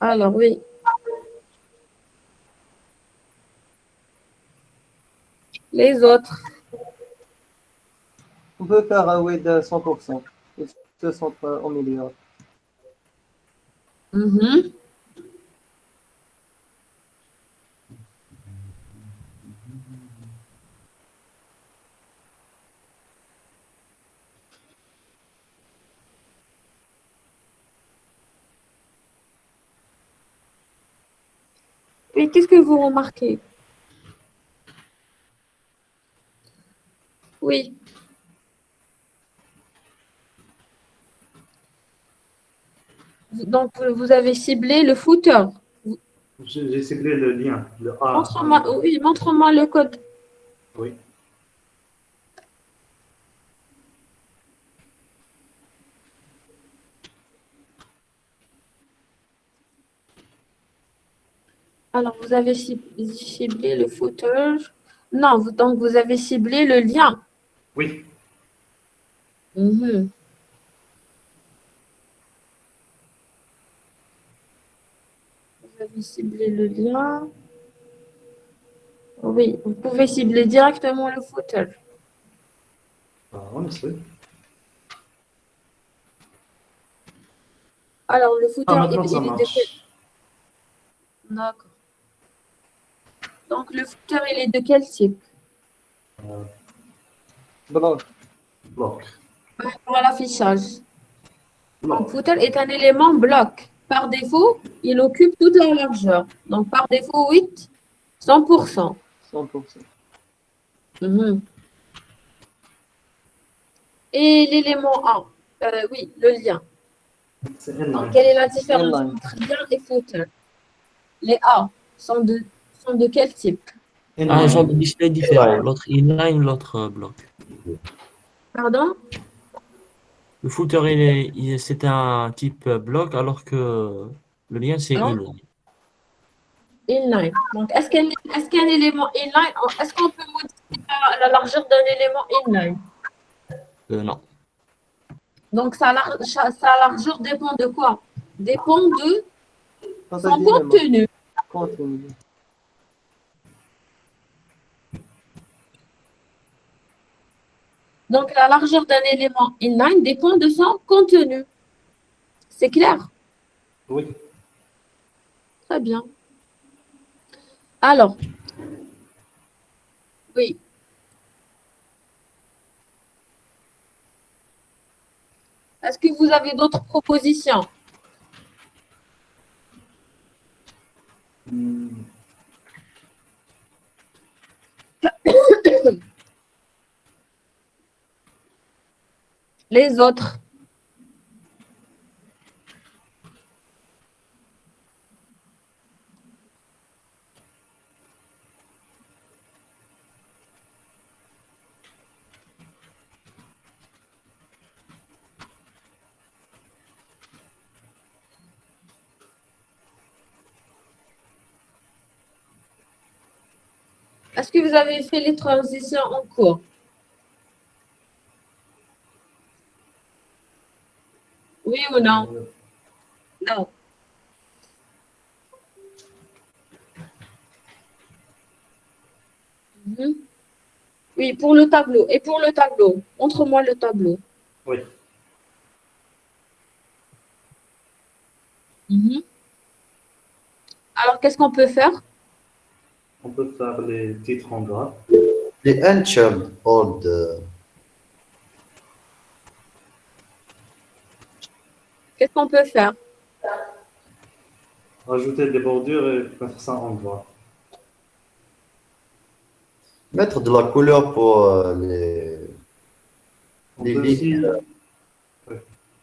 alors oui. Les autres. On peut faire un width de 100%. Il se centre au milieu. Mhm. Et qu'est-ce que vous remarquez? Oui. Donc, vous avez ciblé le footer. J'ai ciblé le lien, le A. Montre-moi le code. Oui. Alors, vous avez ciblé le footer. Non, donc vous avez ciblé le lien. Oui. Mhm. Vous avez ciblé le lien. Oui, vous pouvez cibler directement le footer. Honestly. Alors, le footer, Maintenant, ça il est de quel... marche. D'accord. Donc, le footer, il est de quel type? بلوك. Bloc. Pour l'affichage. Donc, Bloc. footer est un élément bloc. Par défaut, il occupe toute la largeur. Donc, par défaut, 8, 100%. 100%. Mhm. Et l'élément A, oui, le lien. C'est Donc, inline. quelle est la différence Inline. entre lien et footer? Les A sont de quel type? Un genre de Inline. display différent. L'autre inline, l'autre bloc. Pardon? Le footer, c'est un type bloc, alors que le lien, c'est Non? inline. Inline. Donc, est-ce qu'un élément inline, est-ce qu'on peut modifier la largeur d'un élément inline? Non. Donc, sa largeur dépend de quoi? Dépend de هذا son دينامو. contenu. Continue. Donc, la largeur d'un élément inline dépend de son contenu. C'est clair? Oui. Très bien. Alors, oui. Est-ce que vous avez d'autres propositions? Les autres? Est-ce que vous avez fait les transitions en cours? Oui ou non? Non. Mhm. Oui, pour le tableau. Et pour le tableau, montre-moi le tableau. Oui. Mhm. Alors, qu'est-ce qu'on peut faire? On peut faire les titres en gras. Les ancient old Qu'est-ce qu'on peut faire? Rajouter des bordures et mettre ça en gras. mettre de la couleur pour On les peut aussi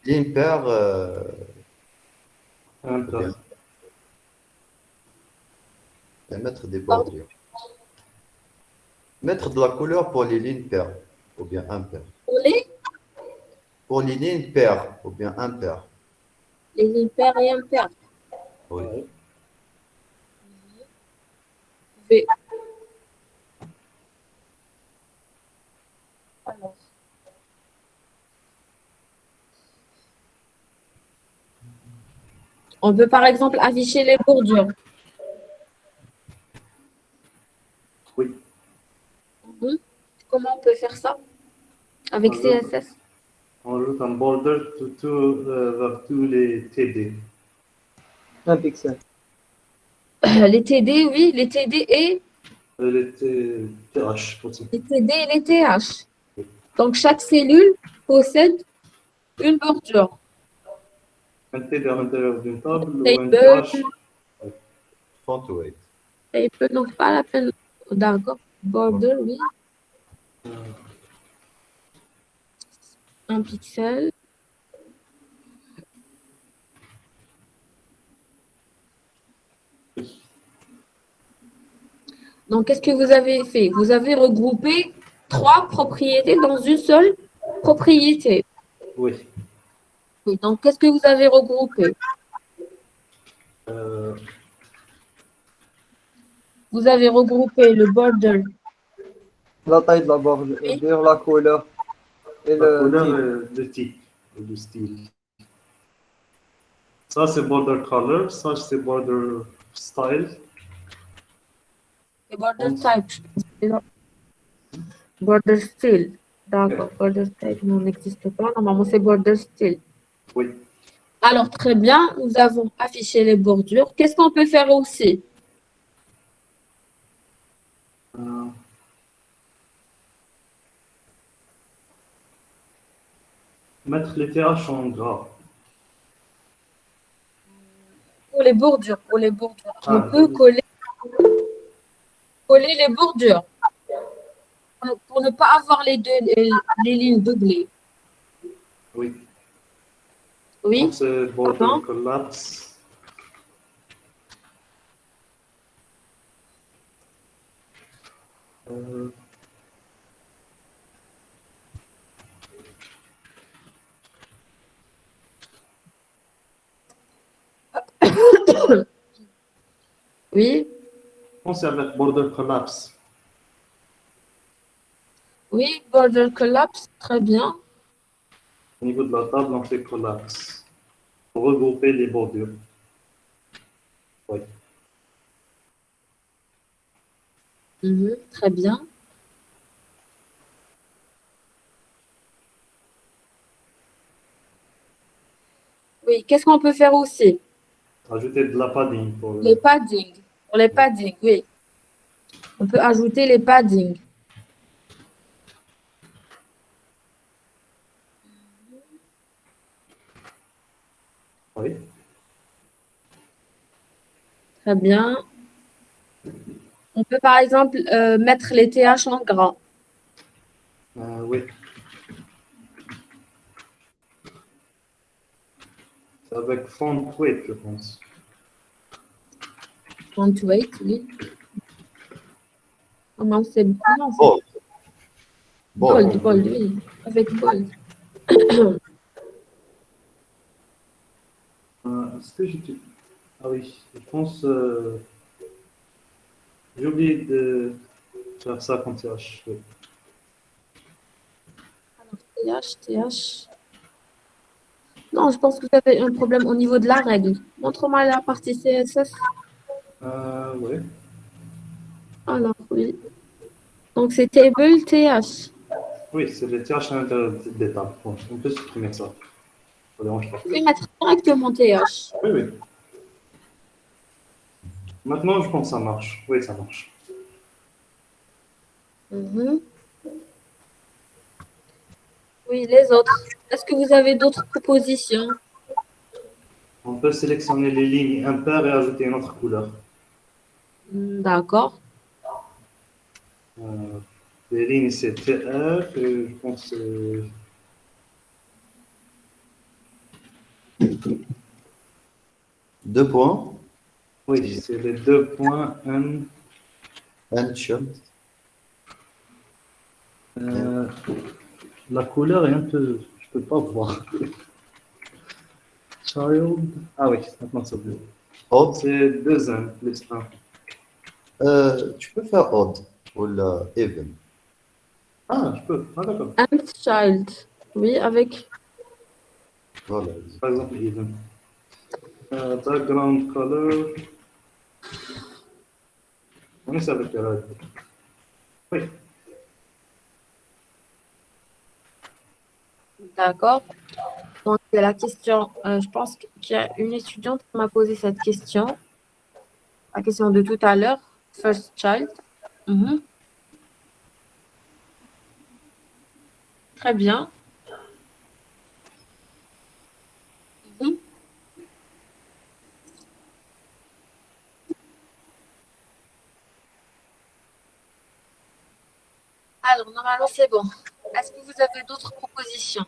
lignes paires. un peu. Et mettre des Pardon? bordures. Mettre de la couleur pour les lignes paires ou bien impaires. Pour Pour les lignes paires ou bien impaires. les impaires et impairs. Oui. Ouais. V. Alors. On peut par exemple afficher les bordures. Oui. Mhm. Comment on peut faire ça? Avec CSS? On rajoute un border vers tous les TD. Un pixel. Les TD, oui, les TD et Les TH aussi. les TD et les TH. Donc, chaque cellule possède une bordure. Un TD à l'intérieur d'une table ou un Table. TH. Font weight. Et peut donc pas la peine. D'accord. Border, oui. Un pixel. Donc, qu'est-ce que vous avez fait? Vous avez regroupé trois propriétés dans une seule propriété. Oui. Oui, donc, qu'est-ce que vous avez regroupé? Euh, Vous avez regroupé le border, La taille de la bordure, la couleur et la le couleur type. et le type, le style. Ça, c'est border color. Ça, c'est border style. et border type. Border style. D'accord, border type n'existe pas. Normalement, c'est border style. Oui. Alors, très bien, nous avons affiché les bordures. Qu'est-ce qu'on peut faire aussi? Euh, mettre les TH en gras. Pour les bordures, Ah, on peut coller les bordures pour ne pas avoir les lignes doublées. oui. Oui, Donc, c'est border Pardon? collapse. Euh, oui, pensez avec border collapse. oui, border collapse, très bien. Au niveau de la table, on fait collapse. Pour regrouper les bordures. Oui. Mhm, très bien. Oui, qu'est-ce qu'on peut faire aussi? Ajouter de la padding pour Les paddings. Pour les paddings, oui. On peut ajouter les paddings. Oui. Très bien. On peut par exemple mettre les TH en gras. Oui. C'est avec font weight, je pense. Font weight, oui. Comment c'est? Non, c'est Bold. bold, Bold. bold, oui. Avec bold. Est-ce que j'ai... Ah oui, je pense... j'ai oublié de faire ça comme TH. Oui. TH, TH. Non, je pense que vous avez un problème au niveau de la règle. Montre-moi la partie CSS. Oui. Alors, oui. Donc, c'est table TH. Oui, c'est les TH à l'intérieur des tables. Bon, on peut supprimer ça. Ça ne dérange pas. Vous pouvez mettre directement TH. Oui, oui. Maintenant, je pense que ça marche. Oui, ça marche. Mhm. Oui, les autres. Est-ce que vous avez d'autres propositions? On peut sélectionner les lignes impaires et ajouter une autre couleur. D'accord. Les lignes, c'est TR et je pense que 2 points. oui, c'est les 2 points N. And short. La couleur est un peu... Je peux pas voir. Child. Ah oui, maintenant c'est bleu. Odd. C'est 2 N plus 1. Tu peux faire odd ou la even. Ah, je peux. Ah, d'accord. And child. Oui, avec. Voilà. Par exemple, even. Background color. On essaie avec la red. Oui. D'accord. Donc, c'est la question. Je pense qu'il y a une étudiante qui m'a posé cette question. La question de tout à l'heure. First child. Mhm. Très bien. Mhm. Alors, normalement, c'est bon. Est-ce que vous avez d'autres propositions?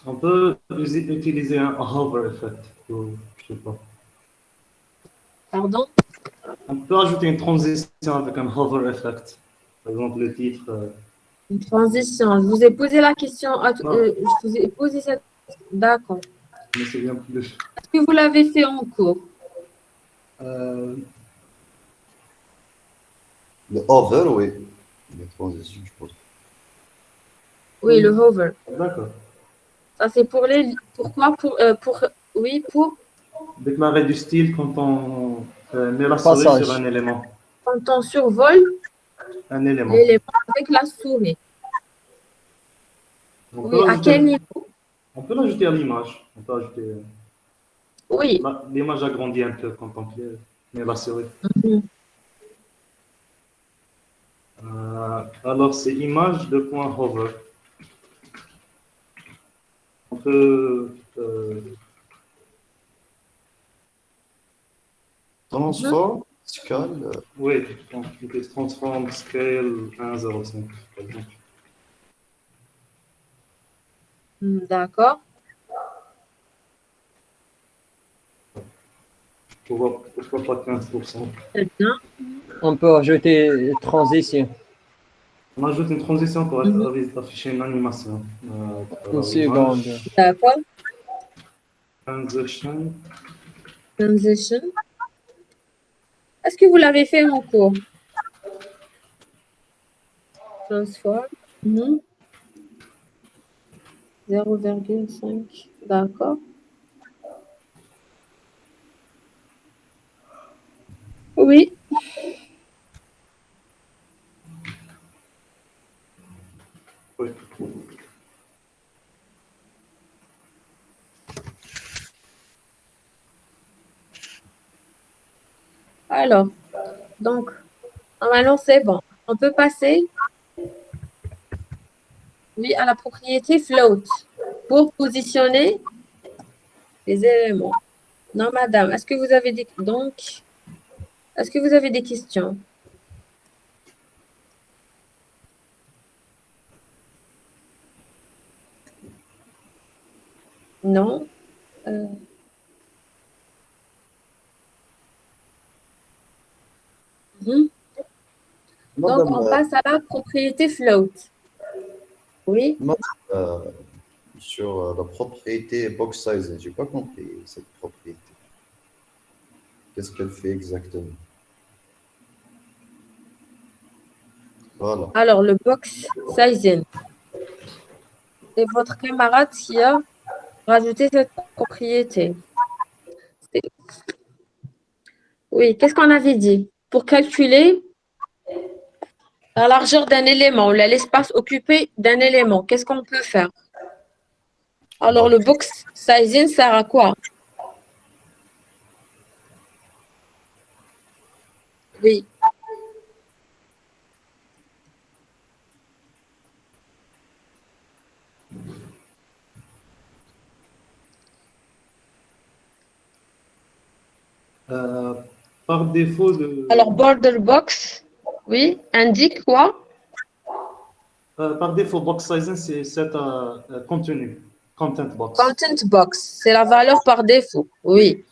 On peut utiliser un hover effect. Ou, je sais pas. Pardon? On peut ajouter une transition avec un hover effect. Par exemple, le titre. Une transition. Je vous ai posé la question. Non. Je vous ai posé cette. D'accord. Je me souviens plus. Est-ce que vous l'avez fait en cours? Le hover, oui. Les transitions, je pense. Oui, le hover. D'accord. Ça, c'est pour les. Pourquoi? Oui, pour Déclarer du style quand on met la souris Passage. sur un élément. quand on survole Un élément. l'élément avec la souris. On Oui, peut à ajouter- quel niveau? On peut l'ajouter à l'image. On peut ajouter. Oui. L'image agrandit un peu quand on met la souris. Mhm. Alors, c'est image de point hover. On peut. Transform, scale. Oui, on peut transform scale 1,05 par exemple. D'accord. Pourquoi pas 15%? Très bien. On peut ajouter transition. On ajoute une transition pour afficher une animation. Une Alors, seconde. image, D'accord. transition. Transition. Est-ce que vous l'avez fait en cours? Transform. 0,5. D'accord. Oui. Oui. Alors, donc, normalement, c'est bon. On peut passer, oui, à la propriété float pour positionner les éléments. Non, madame, est-ce que vous avez des... Donc, est-ce que vous avez des questions? Non? Donc, Madame, on passe à la propriété float. Oui? sur la propriété box size, j'ai pas compris cette propriété. Qu'est-ce qu'elle fait exactement? Voilà. Alors, le box sizing. C'est votre camarade qui a rajouté cette propriété. Oui, qu'est-ce qu'on avait dit? Pour calculer la largeur d'un élément ou l'espace occupé d'un élément, qu'est-ce qu'on peut faire? Alors, le box sizing sert à quoi? Oui. Par défaut de. Alors, border box, oui, indique quoi? Par défaut, box sizing, c'est cet contenu, content box. Content box, c'est la valeur par défaut, oui.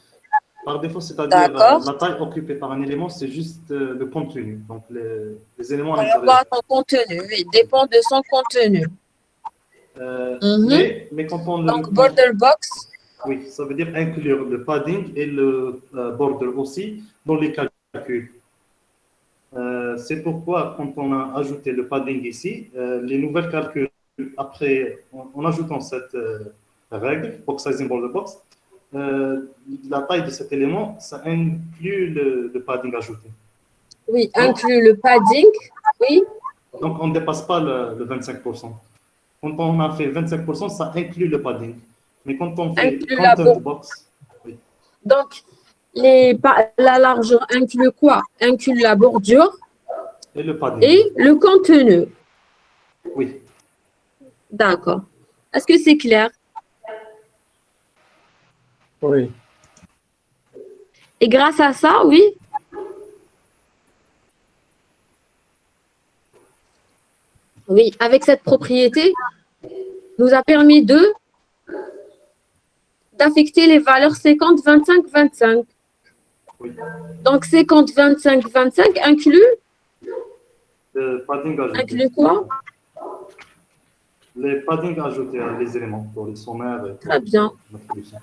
Par défaut, c'est-à-dire D'accord. la taille occupée par un élément, c'est juste le contenu, donc les éléments à Par l'intérieur. rapport à son contenu, oui, dépend de son contenu. Mais quand on Donc, border box, oui, ça veut dire inclure le padding et le border aussi dans les calculs. C'est pourquoi, quand on a ajouté le padding ici, les nouvelles calculs, après, en ajoutant cette règle, box sizing border box, la taille de cet élément, ça inclut le padding ajouté. oui, inclut le padding, oui. Donc, on ne dépasse pas le 25%. Quand on a fait 25%, ça inclut le padding. Mais quand on fait Inclut la content box, oui. Donc, la largeur inclut quoi? Inclut la bordure Et le padding. et le contenu. Oui. D'accord. Est-ce que c'est clair? Oui. Et grâce à ça, oui. Oui, avec cette propriété, nous a permis d'affecter les valeurs 50, 25, 25. Oui. Donc 50, 25, 25 inclut, Le padding ajouté. inclut quoi? Les paddings ajoutés, les éléments pour les sommaires et pour Très bien. l'introduction.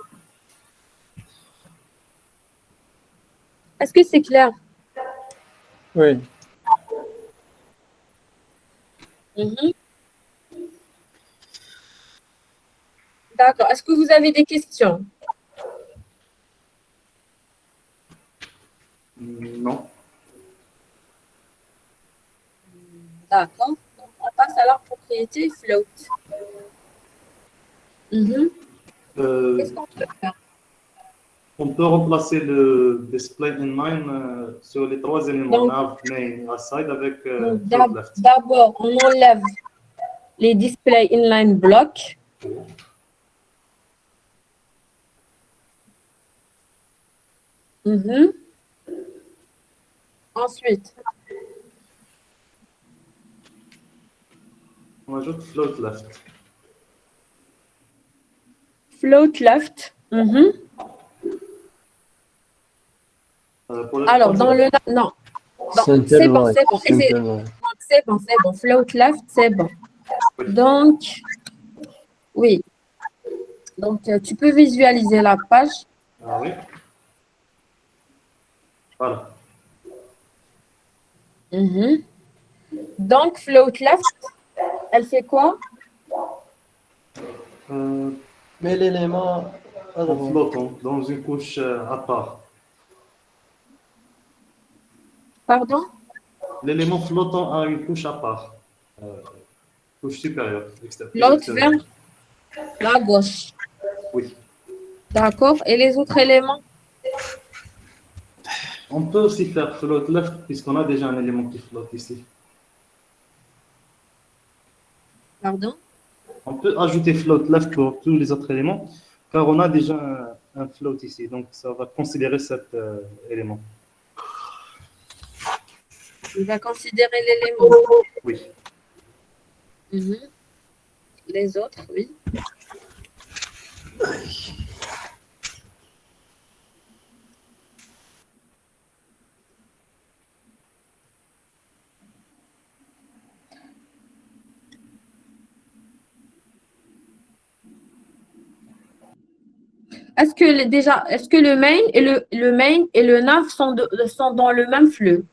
Est-ce que c'est clair? Oui. Mhm. D'accord. Est-ce que vous avez des questions? Non. D'accord. Donc, on passe à la propriété float. Mhm. Euh, Qu'est-ce qu'on peut faire? on peut remplacer le display inline sur les trois éléments, Donc- nav, main, aside avec Donc, float left. d'abord, on enlève les display inline block. Mhm. Ensuite, On ajoute float left. float left. Mhm. Pour le Alors, troisième- dans le... Non. Non, Simple c'est bon, right. c'est bon. Et c'est- Simple right. C'est bon. Float left, c'est bon. Donc, oui. Donc, tu peux visualiser la page. Ah oui. Voilà. Mhm. Donc, float left, elle fait quoi? Mais l'élément à En droite. flottant dans une couche à part. Pardon? L'élément flottant a une couche à part. Couche supérieure. L'autre vers la gauche. Oui. D'accord. Et les autres éléments? On peut aussi faire float left puisqu'on a déjà un élément qui flotte ici. Pardon? On peut ajouter float left pour tous les autres éléments car on a déjà un float ici. Donc ça va considérer cet élément. Il va considérer l'élément. Oui. Mhm. Les autres, oui. Est-ce que le main et le main et le nav sont dans le même flux?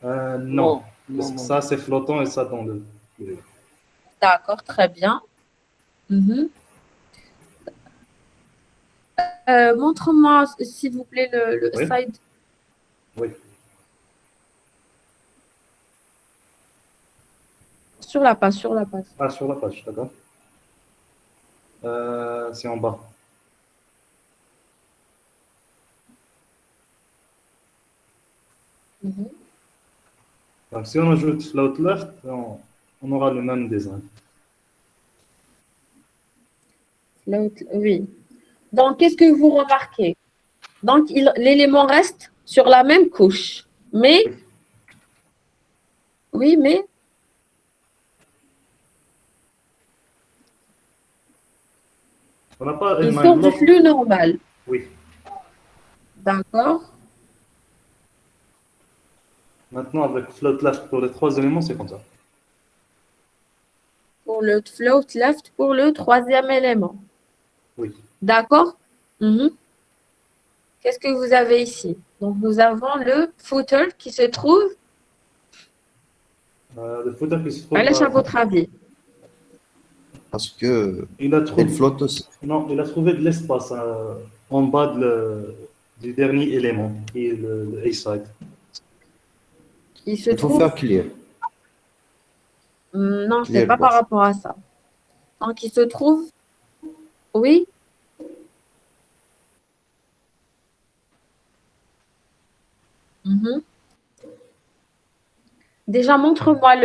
Non. Non, non. Ça c'est flottant et ça dans le. D'accord, très bien. Mhm. Montre-moi, s'il vous plaît, le Oui. slide. Oui. Sur la page, sur la page. Ah, sur la page, d'accord. C'est en bas. Mhm. Donc, si on ajoute float left, on aura le même design. Oui. Donc, qu'est-ce que vous remarquez? Donc, l'élément reste sur la même couche. Mais, oui, mais, On n'a pas il inline sort du block. flux normal. Oui. D'accord? Maintenant, avec float left pour les trois éléments, c'est comme ça. Pour le float left, pour le troisième élément. Oui. D'accord? Mhm. Qu'est-ce que vous avez ici? Donc, nous avons le footer qui se trouve. Le footer qui se trouve. Allez, à votre avis. Parce que Il a elle trouvé. flotte aussi. Non, il a trouvé de l'espace en bas du dernier élément, qui est le A-side. Il se Il faut trouve. faire clear. Non, Clear c'est pas par box. rapport à ça. Donc, il se trouve. Oui. Mhm. Déjà, montre-moi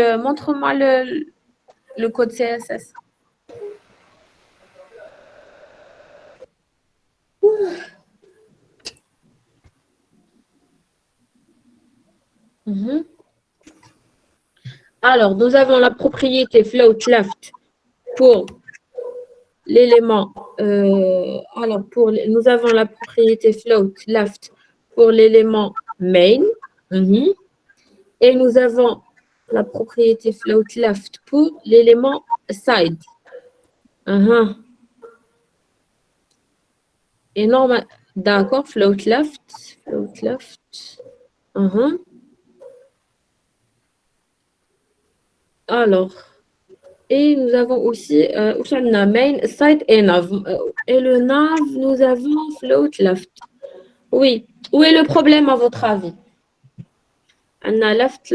le code CSS. Mhm. Alors, nous avons la propriété float left pour l'élément Alors, nous avons la propriété float left pour l'élément main. Mhm. Et nous avons la propriété float left pour l'élément side. Mhm. Et normal, d'accord, float left. Mhm. Alors, et nous avons aussi main, side et nav. Et le nav, nous avons float left. Oui. Où est le problème à votre avis? On a left.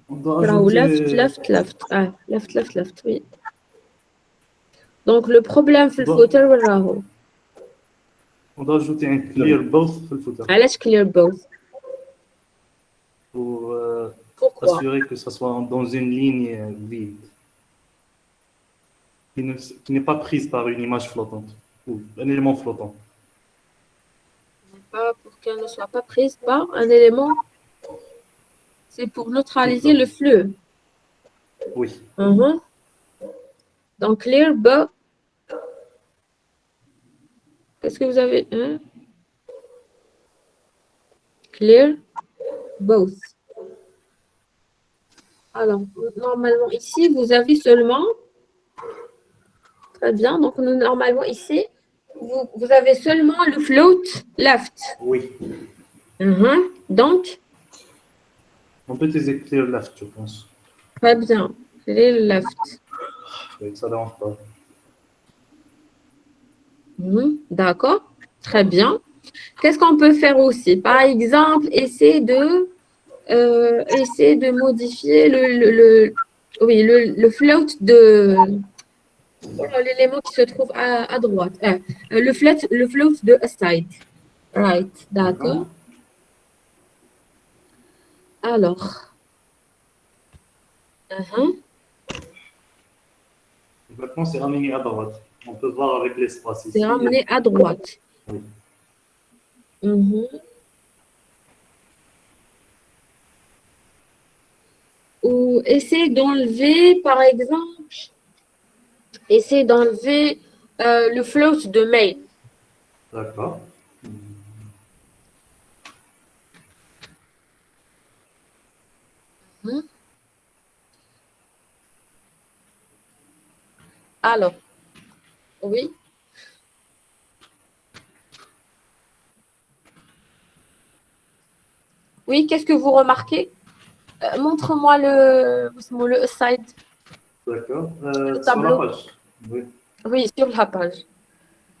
On doit Bravo, ajouter, left. Ah, left, oui. Donc, le problème, c'est le Bon. footer, bravo. on doit ajouter un clear both في الفوتر علاش clear both? pour Pourquoi? assurer que ça soit dans une ligne vide qui n'est pas prise par une image flottante ou un élément flottant. Pas pour qu'elle ne soit pas prise par un élément. C'est pour neutraliser le flux. Oui. Mhm. Donc, clear both. Qu'est-ce que vous avez? Hein? Clear both. Alors, normalement, ici, vous avez seulement. Très bien. Donc, normalement, ici, vous avez seulement le float left. Oui. Mhm. Donc, On peut utiliser clear left, je pense. très bien. Clear left. Oui, ça ne dérange pas. Mhm. D'accord. Très bien. Qu'est-ce qu'on peut faire aussi? Par exemple, essayer de modifier le float de l'élément qui se trouve à droite. Le float de side. Right. D'accord. Alors. Maintenant, c'est ramené à droite. On peut voir avec l'espace ici. C'est ramené à droite. Oui. Mhm. Ou essayer d'enlever, par exemple, le float de main. D'accord. Mhm. Alors, oui. Oui, qu'est-ce que vous remarquez? Montre-moi le side. D'accord. Le Sur la tableau. page. Oui. Oui, sur la page.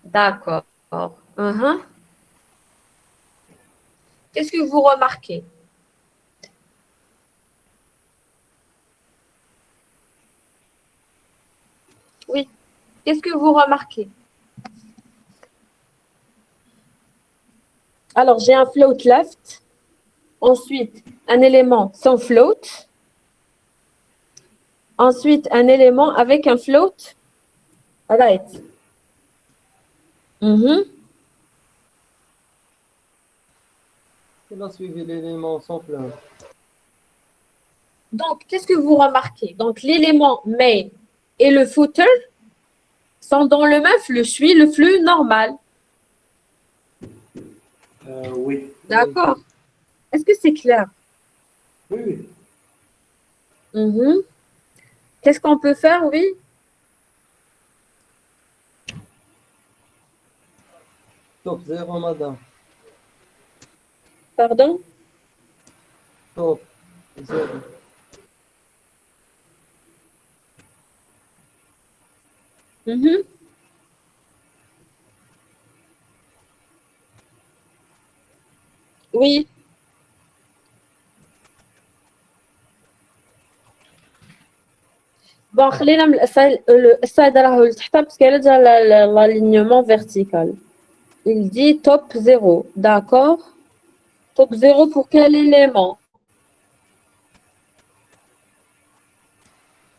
D'accord. Mhm. Qu'est-ce que vous remarquez? Oui. Qu'est-ce que vous remarquez? Alors, j'ai un float left. Ensuite, un élément sans float. Ensuite, un élément avec un float right. Mhm. Il a suivi l'élément sans float. Donc, qu'est-ce que vous remarquez? Donc, l'élément main et le footer sont dans le même flux, suit le flux normal. Oui. D'accord. Est-ce que c'est clair? Oui, oui. Mhm. Qu'est-ce qu'on peut faire? Oui. Top 0, madame. Pardon? Top 0. Mhm. Oui. Bon, خلينا من السايد راهو لتحت parce qu'elle est dans l'alignement vertical. Il dit top 0. D'accord. Top 0 pour quel élément?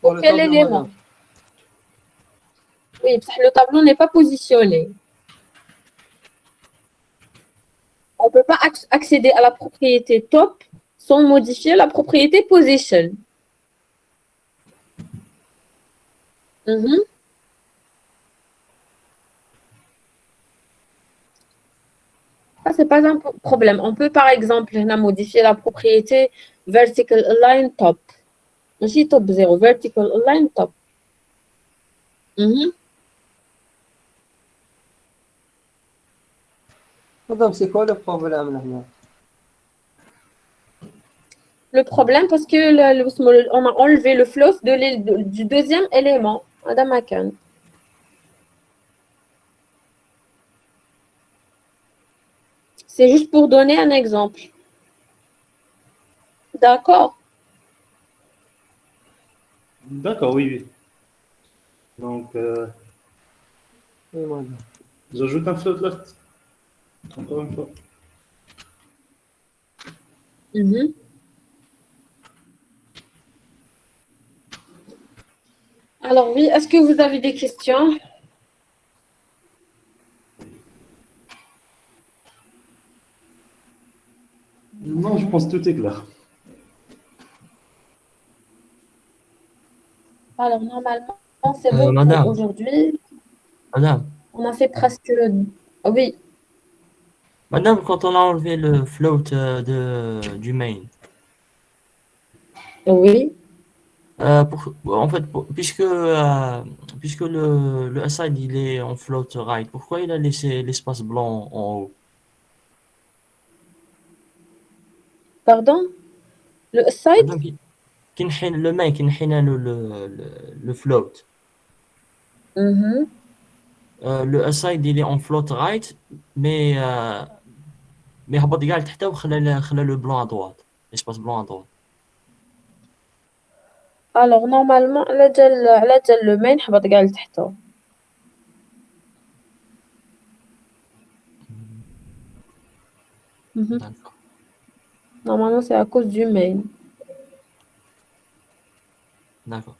Pour Pour le quel tableau, élément? madame. Oui, parce que le tableau n'est pas positionné. On ne peut pas accéder à la propriété top sans modifier la propriété position. Mhm. Ça, c'est pas un problème. On peut, par exemple, modifier la propriété vertical align top. ماشي top 0, vertical align top. Mhm. Madame, c'est quoi le problème là? Le problème, parce que on a enlevé le float du deuxième élément. Madame Akan. C'est juste pour donner un exemple. D'accord. D'accord, oui, oui. Donc, Oui, madame. j'ajoute un float left. Encore une fois. Mhm. Alors oui, est-ce que vous avez des questions? Non, je pense que tout est clair. Alors normalement, c'est bon pour madame, aujourd'hui. madame, On a fait presque le... Oui, madame, quand on a enlevé le float du main, oui. en fait, puisque le aside il est en float right, pourquoi il a laissé l'espace blanc en haut? Pardon? Le side? Madame, le main, qui le float. Mhm. Le aside il est en float right, mais هبط كاع لتحت وخلى le blanc à droite, l'espace blanc à droite. Alors normalement, على جال le main حبط كاع لتحته. Mhm. D'accord. Normalement, c'est à cause du main. D'accord.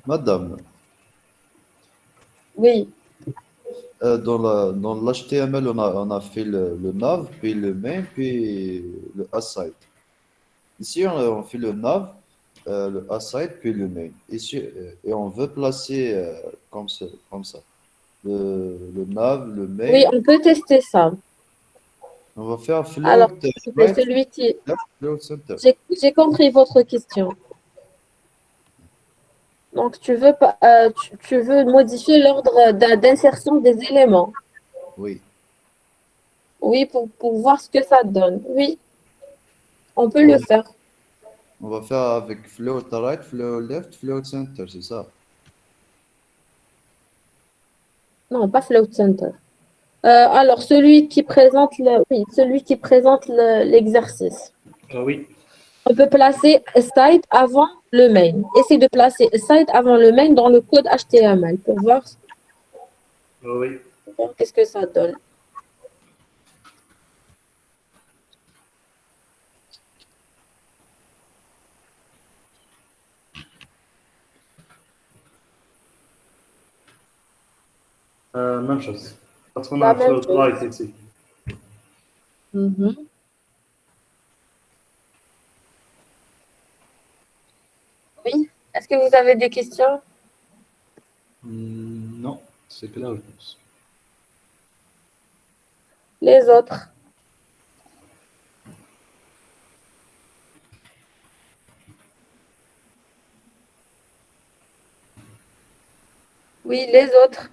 Madame, Oui, dans l'HTML, on a fait le nav, puis le main, puis le aside. Ici, on fait le nav, le aside, puis le main. Ici, et on veut placer comme ça. Le nav, le main. oui, on peut tester ça. On va faire Alors, float c'est right, celui qui... left, float center. J'ai compris votre question. Donc, tu veux modifier l'ordre d'insertion des éléments. Oui. Oui, pour voir ce que ça donne. Oui, on peut le faire. On va faire avec float right, float left, float center, c'est ça. Non, pas float center. Alors, celui qui présente l'exercice. Ah oui. On peut placer aside avant le main. Essaye de placer aside avant le main dans le code HTML pour voir Ah oui. qu'est-ce que ça donne. Même chose. Parce qu'on a La un même float chose. right ici. Mhm. Oui. Est-ce que vous avez des questions? Non, c'est clair, je pense. Les autres? Oui, les autres.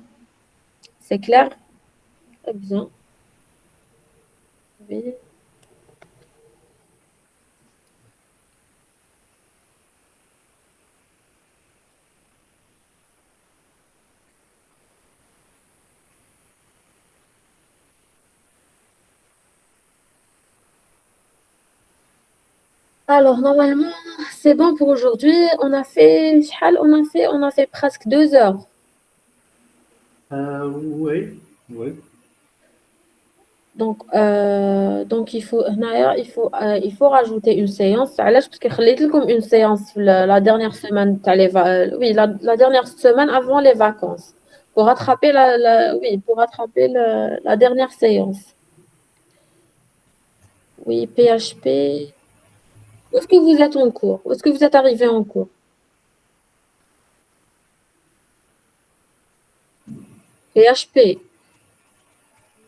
C'est clair? Très bien. Oui. Alors, normalement, c'est bon pour aujourd'hui. On a fait presque 2 heures. Oui, oui. Donc il faut rajouter une séance. علاش parce que خليت لكم une séance la dernière semaine oui, la dernière semaine avant les vacances pour rattraper la dernière séance. Oui, PHP. Où est-ce que vous êtes en cours? Où est-ce que vous êtes arrivé en cours? PHP.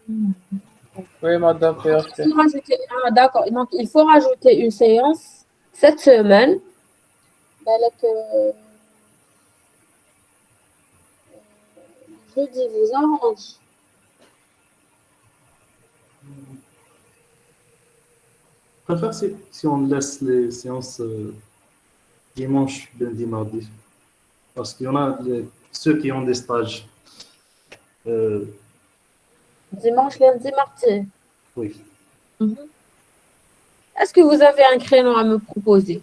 Oui, madame, Il faut rajouter- d'accord. Donc, il faut rajouter une séance cette semaine. بالك, jeudi vous arrange. Je préfère si on laisse les séances dimanche, lundi, mardi. Parce qu'il y en a ceux qui ont des stages. Dimanche, lundi, mardi. Oui. Mhm. Est-ce que vous avez un créneau à me proposer?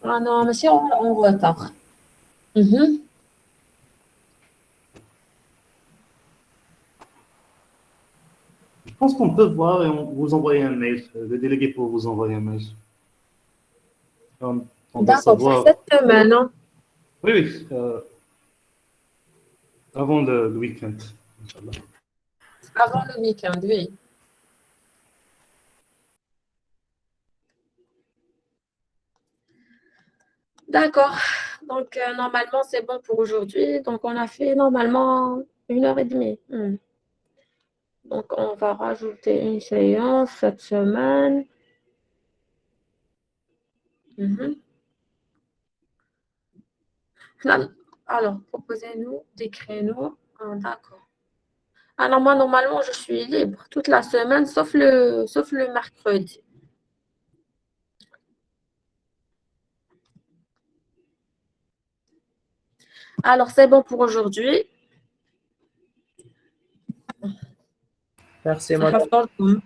Ah non, monsieur, en retard. Mhm. Je pense qu'on peut voir et on vous envoyer un mail. Le délégué pour vous envoyer un mail. On doit D'accord, pour savoir. cette semaine, hein. Oui, oui. Avant le week-end. Inch'Allah. Avant le week-end, oui. D'accord. Donc, normalement, c'est bon pour aujourd'hui. Donc, on a fait normalement 1 heure et demie. Donc, on va rajouter une séance cette semaine. Mhm. Alors, proposez-nous des créneaux. Ah, d'accord. Alors, moi, normalement, je suis libre toute la semaine, sauf le mercredi. Alors, c'est bon pour aujourd'hui. merci, madame. حفظتكم.